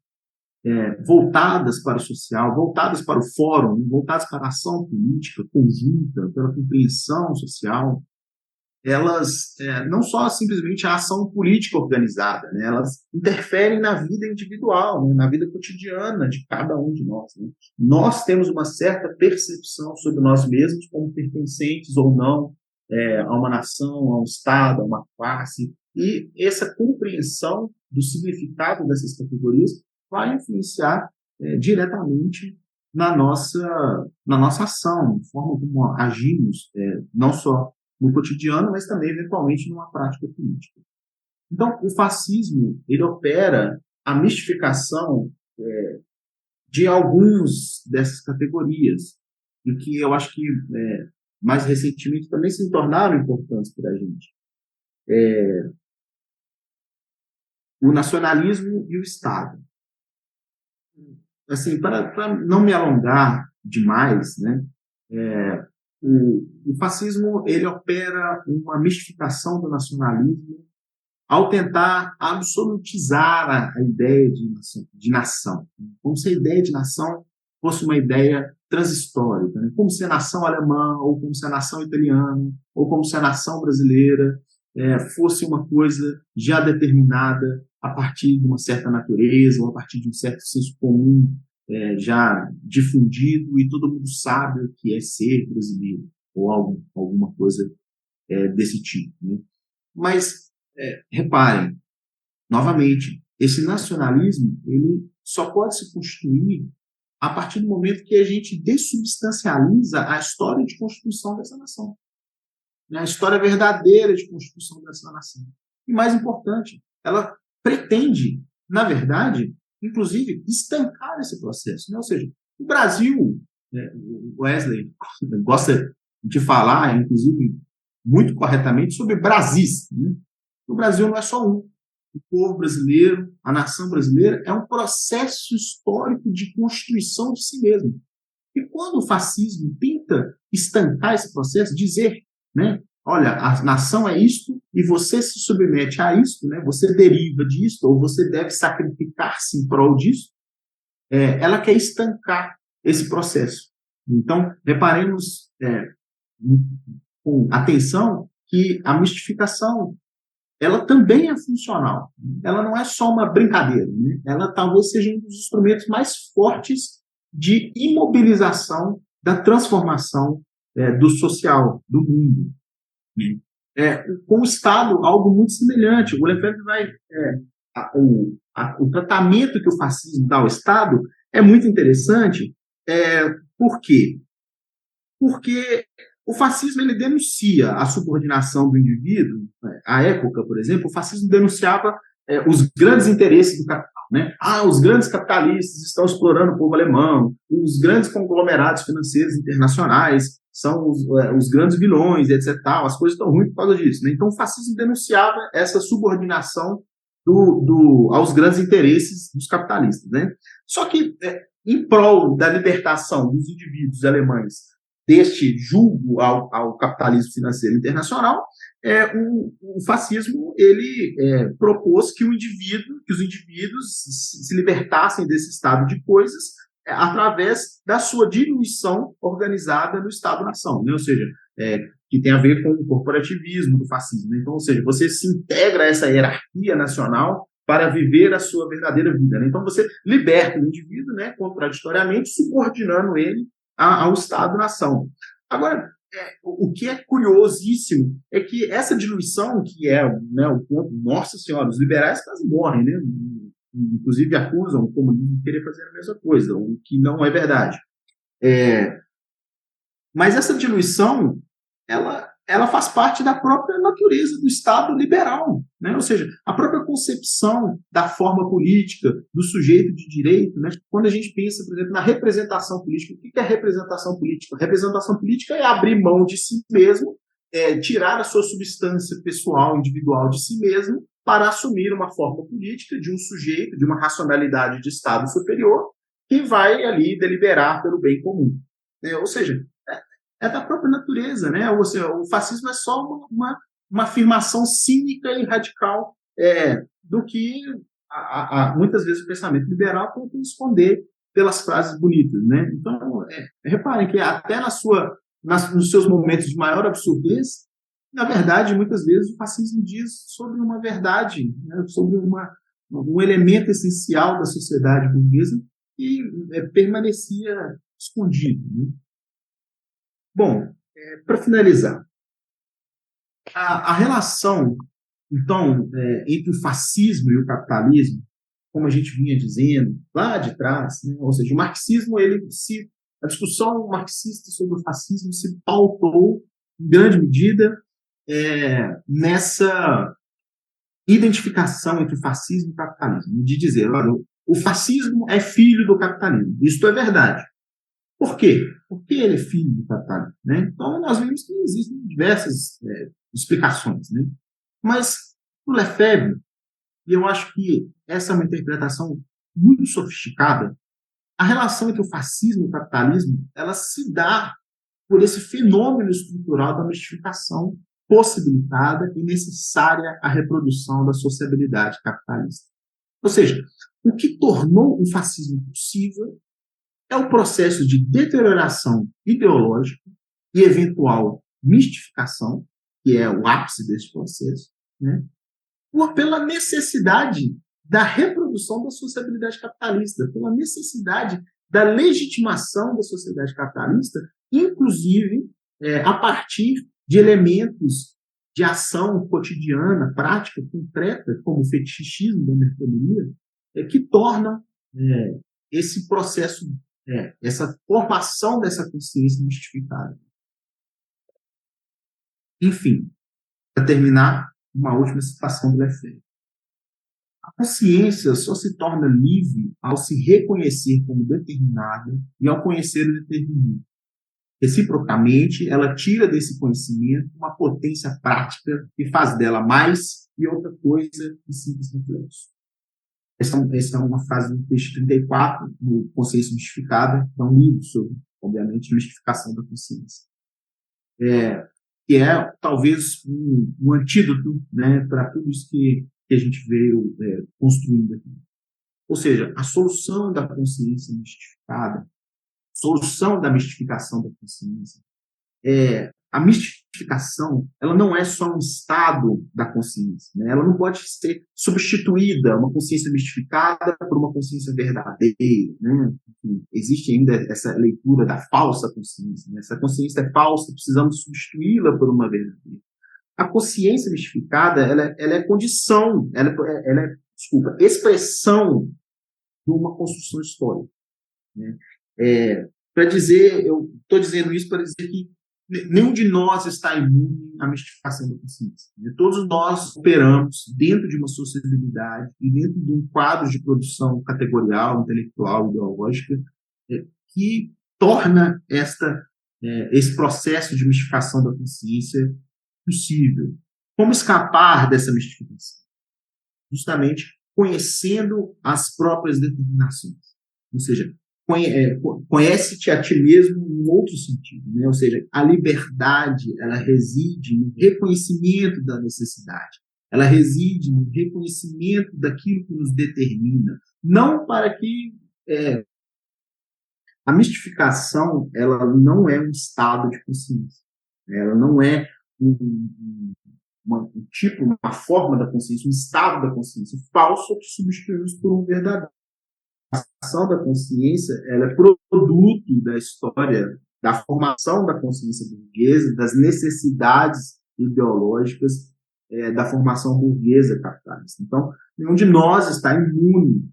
Speaker 2: voltadas para o social, voltadas para o fórum, voltadas para a ação política conjunta, pela compreensão social, elas não só simplesmente a ação política organizada, né? Elas interferem na vida individual, né? Na vida cotidiana de cada um de nós. Né? Nós temos uma certa percepção sobre nós mesmos como pertencentes ou não a uma nação, a um Estado, a uma classe, e essa compreensão do significado dessas categorias vai influenciar diretamente na nossa ação, na forma como agimos, não só no cotidiano, mas também, eventualmente, numa prática política. Então, o fascismo, ele opera a mistificação de alguns dessas categorias, e que eu acho que, mais recentemente, também se tornaram importantes para a gente. O nacionalismo e o Estado. Assim, para não me alongar demais, né, o fascismo, ele opera uma mistificação do nacionalismo ao tentar absolutizar a ideia de nação, como se a ideia de nação fosse uma ideia transhistórica, né? Como se a nação alemã, ou como se a nação italiana, ou como se a nação brasileira fosse uma coisa já determinada a partir de uma certa natureza, ou a partir de um certo senso comum já difundido, e todo mundo sabe o que é ser brasileiro, ou alguma coisa desse tipo. Né? Mas, reparem, novamente, esse nacionalismo ele só pode se constituir a partir do momento que a gente dessubstancializa a história de constituição dessa nação. Né? A história verdadeira de constituição dessa nação. E mais importante, ela pretende, na verdade, inclusive, estancar esse processo. Né? Ou seja, o Brasil, o Wesley gosta de falar, inclusive, muito corretamente, sobre Brasis. Né? O Brasil não é só um. O povo brasileiro, a nação brasileira, é um processo histórico de constituição de si mesmo. E quando o fascismo tenta estancar esse processo, dizer, né, olha, a nação é isto e você se submete a isto, né, você deriva disto, ou você deve sacrificar-se em prol disso, ela quer estancar esse processo. Então, reparemos com atenção que a mistificação ela também é funcional. Ela não é só uma brincadeira. Né? Ela talvez seja um dos instrumentos mais fortes de imobilização da transformação do social, do mundo. Com o Estado, algo muito semelhante. O Lefebvre vai... o tratamento que o fascismo dá ao Estado é muito interessante. Por quê? Porque o fascismo ele denuncia a subordinação do indivíduo. À época, por exemplo, o fascismo denunciava os grandes interesses do capital. Né? Os grandes capitalistas estão explorando o povo alemão, os grandes conglomerados financeiros internacionais são os grandes vilões, etc. As coisas estão ruins por causa disso. Né? Então, o fascismo denunciava essa subordinação aos grandes interesses dos capitalistas. Né? Só que, em prol da libertação dos indivíduos alemães deste julgo ao capitalismo financeiro internacional, o fascismo ele propôs que os indivíduos se libertassem desse estado de coisas através da sua diluição organizada no Estado-nação. Né? Ou seja, que tem a ver com o corporativismo do fascismo, né? Então, ou seja, você se integra a essa hierarquia nacional para viver a sua verdadeira vida, né? Então, você liberta o indivíduo, né, contraditoriamente, subordinando ele ao Estado-nação. Agora, o que é curiosíssimo é que essa diluição, que é, né, o ponto, nossa senhora, os liberais quase morrem, né? Inclusive acusam o comunismo de querer fazer a mesma coisa, o que não é verdade. Mas essa diluição, ela faz parte da própria natureza do Estado liberal, né? Ou seja, a própria concepção da forma política, do sujeito de direito, né? Quando a gente pensa, por exemplo, na representação política, o que é representação política? Representação política é abrir mão de si mesmo, tirar a sua substância pessoal, individual de si mesmo, para assumir uma forma política de um sujeito, de uma racionalidade de Estado superior, que vai ali deliberar pelo bem comum. Ou seja, é da própria natureza, né? Ou seja, o fascismo é só uma afirmação cínica e radical do que muitas vezes o pensamento liberal tenta esconder pelas frases bonitas, né? Então, reparem que até nos seus momentos de maior absurdez, na verdade, muitas vezes o fascismo diz sobre uma verdade, né? Sobre um elemento essencial da sociedade burguesa que permanecia escondido, né? Bom, para finalizar, a relação, então, entre o fascismo e o capitalismo, como a gente vinha dizendo lá de trás, né? Ou seja, o marxismo, a discussão marxista sobre o fascismo se pautou, em grande medida, nessa identificação entre o fascismo e o capitalismo, de dizer, olha, o fascismo é filho do capitalismo. Isso é verdade. Por quê? Porque ele é filho do capitalismo, né? Então, nós vemos que existem diversas explicações, né? Mas, o Lefebvre, e eu acho que essa é uma interpretação muito sofisticada, a relação entre o fascismo e o capitalismo, ela se dá por esse fenômeno estrutural da mistificação possibilitada e necessária à reprodução da sociabilidade capitalista. Ou seja, o que tornou o fascismo possível é o processo de deterioração ideológica e eventual mistificação, que é o ápice desse processo, né? Pela necessidade da reprodução da sociabilidade capitalista, pela necessidade da legitimação da sociedade capitalista, inclusive a partir de elementos de ação cotidiana, prática, concreta, como o fetichismo da mercadoria, que tornam esse processo, essa formação dessa consciência mistificada. Enfim, para terminar, uma última citação do Lefebvre. A consciência só se torna livre ao se reconhecer como determinada e ao conhecer o determinismo. Reciprocamente, ela tira desse conhecimento uma potência prática que faz dela mais e outra coisa que simples reflexo. Essa é uma frase do texto 34, do Consciência Mistificada, que é um livro sobre, obviamente, mistificação da consciência. Que é, talvez, um antídoto, né, para tudo isso que a gente veio construindo aqui. Ou seja, a solução da consciência mistificada, a solução da mistificação da consciência, a mistificação, ela não é só um estado da consciência, né? Ela não pode ser substituída, uma consciência mistificada por uma consciência verdadeira, né? Existe ainda essa leitura da falsa consciência, né? Essa consciência é falsa, precisamos substituí-la por uma verdadeira. A consciência mistificada, ela é condição, ela é, expressão de uma construção histórica, né? Para dizer, eu estou dizendo isso para dizer que nenhum de nós está imune à mistificação da consciência. Todos nós operamos dentro de uma sociabilidade e dentro de um quadro de produção categorial, intelectual, ideológica, que torna esse processo de mistificação da consciência possível. Como escapar dessa mistificação? Justamente conhecendo as próprias determinações. Ou seja, conhece-te a ti mesmo em outro sentido, né? Ou seja, a liberdade, ela reside no reconhecimento da necessidade, ela reside no reconhecimento daquilo que nos determina, não para que a mistificação, ela não é um estado de consciência, Ela não é um tipo, uma forma da consciência, um estado da consciência falso que substituímos por um verdadeiro. A ação da consciência, ela é produto da história, da formação da consciência burguesa, das necessidades ideológicas da formação burguesa capitalista. Então, nenhum de nós está imune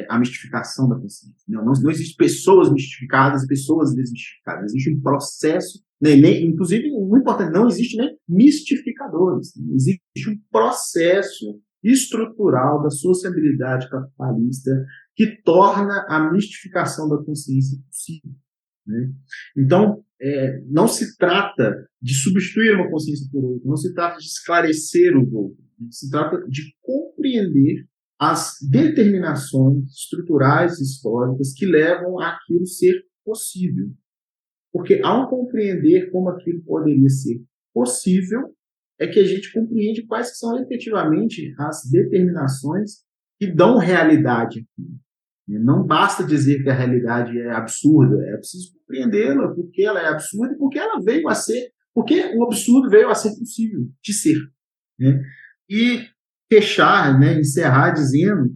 Speaker 2: à mistificação da consciência. Não existe pessoas mistificadas e pessoas desmistificadas. Existe um processo, inclusive, muito importante, não existe nem mistificadores. Existe um processo estrutural da sociabilidade capitalista que torna a mistificação da consciência possível. Né? Então, não se trata de substituir uma consciência por outra, não se trata de esclarecer os outros, se trata de compreender as determinações estruturais e históricas que levam àquilo ser possível. Porque ao compreender como aquilo poderia ser possível, é que a gente compreende quais são efetivamente as determinações que dão realidade aqui. Não basta dizer que a realidade é absurda, é preciso compreendê-la, porque ela é absurda e porque ela veio a ser, porque o absurdo veio a ser possível de ser. Né? E fechar, encerrar dizendo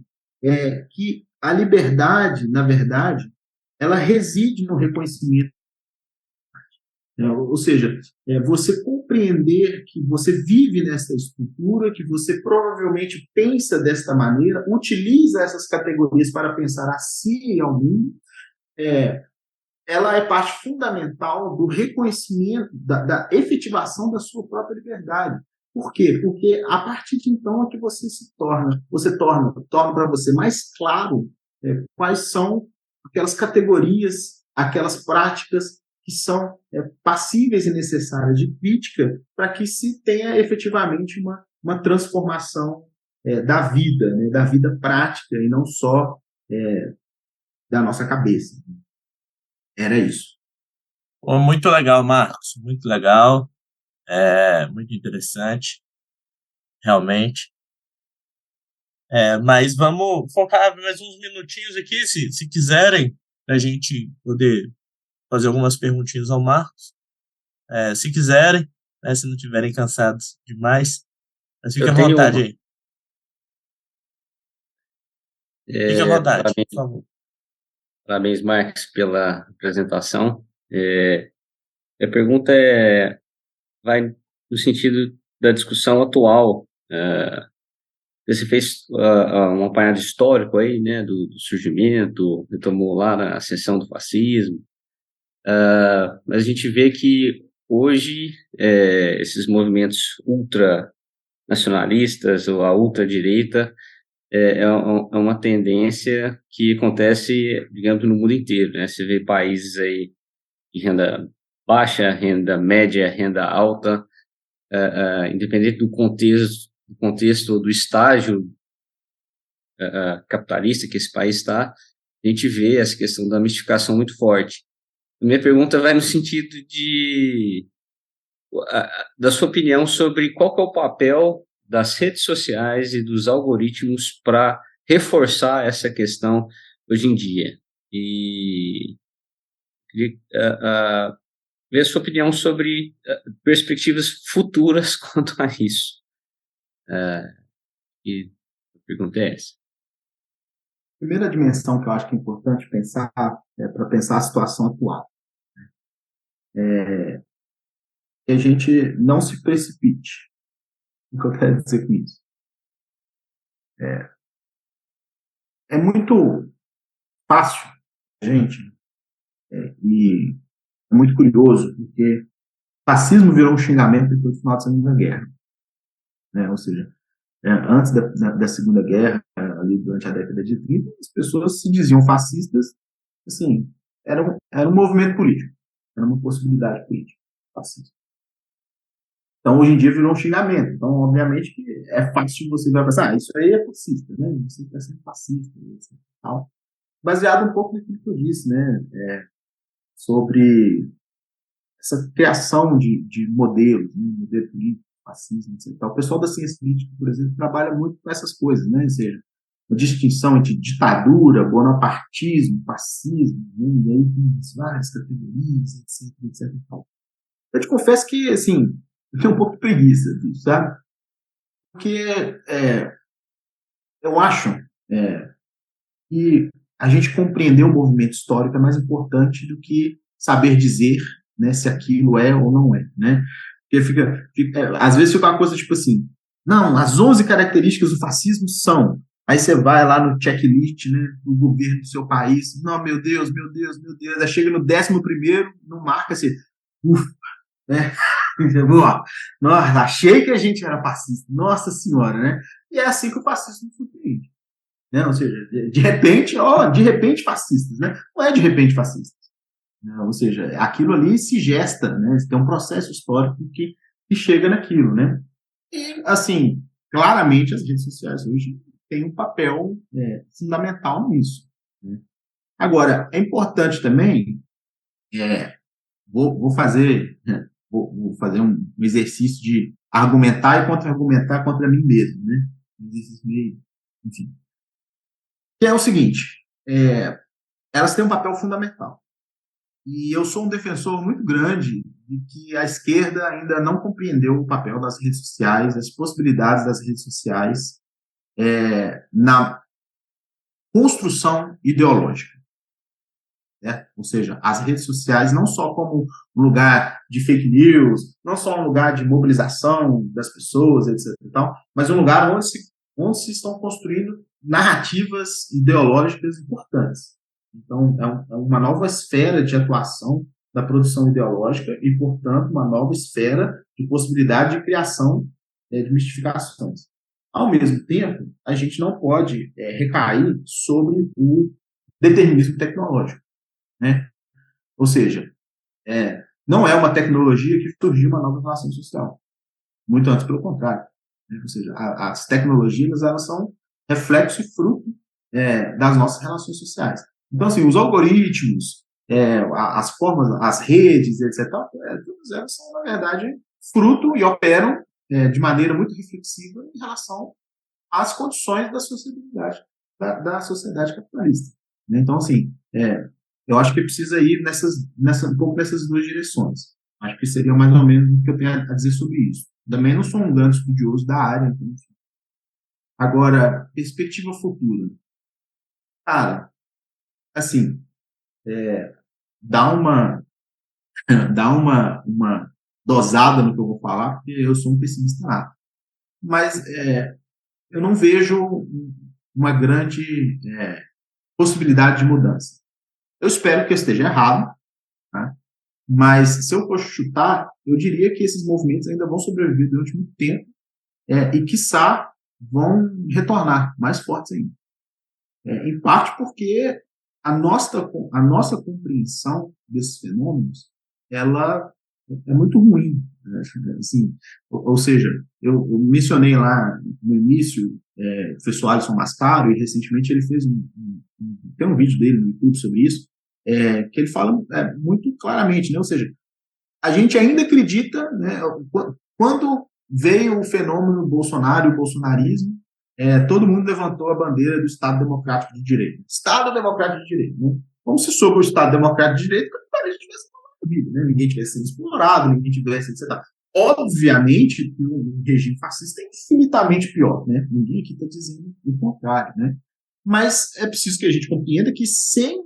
Speaker 2: que a liberdade, na verdade, ela reside no reconhecimento. Ou seja, você compreender que você vive nessa estrutura, que você provavelmente pensa desta maneira, utiliza essas categorias para pensar a si e ao mundo, ela é parte fundamental do reconhecimento, da efetivação da sua própria liberdade. Por quê? Porque a partir de então é que você torna para você mais claro quais são aquelas categorias, aquelas práticas que são passíveis e necessárias de crítica para que se tenha efetivamente uma transformação da vida prática e não só da nossa cabeça. Era isso.
Speaker 1: Muito legal, Marcos, muito legal, muito interessante, realmente. Mas vamos focar mais uns minutinhos aqui, se quiserem, para a gente poder fazer algumas perguntinhas ao Marcos. Se quiserem, se não estiverem cansados demais, mas fique à vontade aí. Fique à vontade,
Speaker 3: parabéns,
Speaker 1: por favor.
Speaker 3: Parabéns, Marcos, pela apresentação. A pergunta vai no sentido da discussão atual. Você fez um apanhado histórico aí, né, do surgimento, retomou lá na ascensão do fascismo, mas a gente vê que hoje esses movimentos ultranacionalistas ou a ultradireita é uma tendência que acontece, digamos, no mundo inteiro, né? Você vê países aí de renda baixa, renda média, renda alta, independente do contexto, do estágio capitalista que esse país está, a gente vê essa questão da mistificação muito forte. A minha pergunta vai no sentido da sua opinião sobre qual que é o papel das redes sociais e dos algoritmos para reforçar essa questão hoje em dia. E queria ver a sua opinião sobre perspectivas futuras quanto a isso. E a pergunta é essa.
Speaker 2: A primeira dimensão que eu acho que é importante pensar para pensar a situação atual. Que a gente não se precipite. O que eu quero dizer com isso? É muito fácil, gente, e é muito curioso, porque fascismo virou um xingamento depois do final da Segunda Guerra. Né? Ou seja, antes da Segunda Guerra, ali durante a década de 30, as pessoas se diziam fascistas, assim, era um movimento político, era uma possibilidade política, fascismo. Então, hoje em dia virou um xingamento. Então, obviamente, que é fácil você vai pensar, isso aí é fascista, né? Você está sendo fascista, etc. Tal. Baseado um pouco naquilo que eu disse, né? Sobre essa criação de modelos, né? Modelo político, fascismo, etc. O pessoal da ciência política, por exemplo, trabalha muito com essas coisas, né? Ou seja, a distinção entre ditadura, bonapartismo, fascismo, né? E aí tem várias categorias, etc. Tal. Eu te confesso que, assim, eu tenho um pouco de preguiça disso, sabe? Porque eu acho que a gente compreender o movimento histórico é mais importante do que saber dizer, né, se aquilo é ou não é, né? Porque às vezes fica uma coisa tipo assim, não, as 11 características do fascismo são. Aí você vai lá no checklist, né, do governo do seu país, não, meu Deus, meu Deus, meu Deus, aí chega no 11º, não marca assim, ufa, né? Boa. Nossa, achei que a gente era fascista, nossa senhora, né? E é assim que o fascismo surpreende, né? Ou seja, de repente fascistas, né? Não é de repente fascistas, né? Ou seja, aquilo ali se gesta, né? Tem um processo histórico que chega naquilo, né? E, assim, claramente as redes sociais hoje têm um papel fundamental nisso, né? Agora, é importante também, vou fazer, né, vou fazer um exercício de argumentar e contra-argumentar contra mim mesmo, né? Um exercício meio, enfim. Que é o seguinte, elas têm um papel fundamental. E eu sou um defensor muito grande de que a esquerda ainda não compreendeu o papel das redes sociais, as possibilidades das redes sociais na construção ideológica, né? Ou seja, as redes sociais não só como um lugar de fake news, não só um lugar de mobilização das pessoas, etc. E tal, mas um lugar onde se estão construindo narrativas ideológicas importantes. Então, é uma nova esfera de atuação da produção ideológica e, portanto, uma nova esfera de possibilidade de criação de mistificações. Ao mesmo tempo, a gente não pode recair sobre o determinismo tecnológico, né? Ou seja, não é uma tecnologia que surgiu uma nova relação social. Muito antes, pelo contrário, né? Ou seja, as tecnologias elas são reflexo e fruto das nossas relações sociais. Então, assim, os algoritmos, as formas, as redes, etc., todas elas são, na verdade, fruto e operam de maneira muito reflexiva em relação às condições da sociabilidade, da sociedade capitalista, né? Então, assim, eu acho que precisa ir um pouco nessas duas direções. Acho que seria mais ou menos o que eu tenho a dizer sobre isso. Também não sou um grande estudioso da área. Então, agora, perspectiva futura. Cara, assim, dá uma, uma dosada no que eu vou falar, porque eu sou um pessimista nato. Mas eu não vejo uma grande possibilidade de mudança. Eu espero que eu esteja errado, tá? Mas se eu fosse chutar, eu diria que esses movimentos ainda vão sobreviver durante muito tempo e, quiçá, vão retornar mais fortes ainda. Em parte porque a nossa compreensão desses fenômenos ela é muito ruim, né? Assim, ou seja, eu mencionei lá no início o professor Alisson Mascaro, e recentemente ele fez tem um vídeo dele no YouTube sobre isso, que ele fala muito claramente, né? Ou seja, a gente ainda acredita, né, quando veio o fenômeno Bolsonaro e o bolsonarismo, todo mundo levantou a bandeira do Estado Democrático de Direito. Estado Democrático de Direito, né? Como se sobre o Estado Democrático de Direito, a gente tivesse vida, né? Ninguém tivesse sendo explorado, ninguém tivesse, etc. Obviamente que um regime fascista é infinitamente pior, né? Ninguém aqui está dizendo o contrário, né? Mas é preciso que a gente compreenda que sem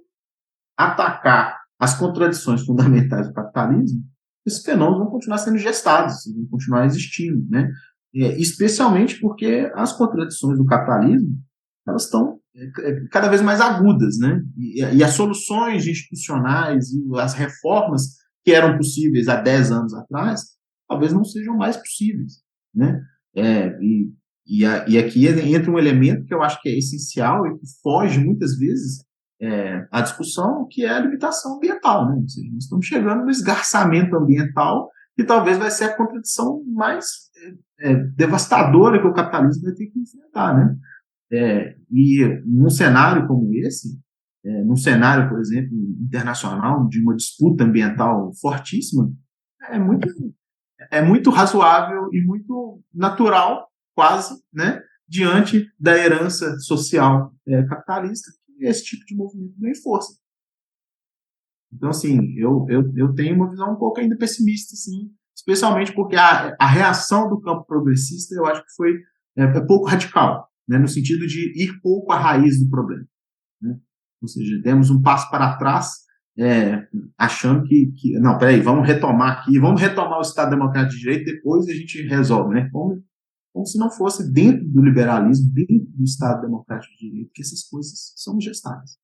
Speaker 2: atacar as contradições fundamentais do capitalismo, esses fenômenos vão continuar sendo gestados, vão continuar existindo, né? Especialmente porque as contradições do capitalismo elas estão cada vez mais agudas, né? E as soluções institucionais e as reformas que eram possíveis há 10 anos atrás talvez não sejam mais possíveis, né? E aqui entra um elemento que eu acho que é essencial e que foge muitas vezes à discussão, que é a limitação ambiental, né? Ou seja, nós estamos chegando no esgarçamento ambiental que talvez vai ser a contradição mais devastadora que o capitalismo vai ter que enfrentar, né? E num cenário como esse, num cenário, por exemplo, internacional, de uma disputa ambiental fortíssima, é muito, é muito razoável e muito natural, quase, né, diante da herança social capitalista, que esse tipo de movimento ganha força. Então, assim, eu tenho uma visão um pouco ainda pessimista, assim, especialmente porque a reação do campo progressista eu acho que foi pouco radical, né, no sentido de ir pouco à raiz do problema, né? Ou seja, demos um passo para trás, achando que não, peraí, vamos retomar aqui, vamos retomar o Estado Democrático de Direito, depois a gente resolve, né? Como se não fosse dentro do liberalismo, dentro do Estado Democrático de Direito, que essas coisas são gestadas.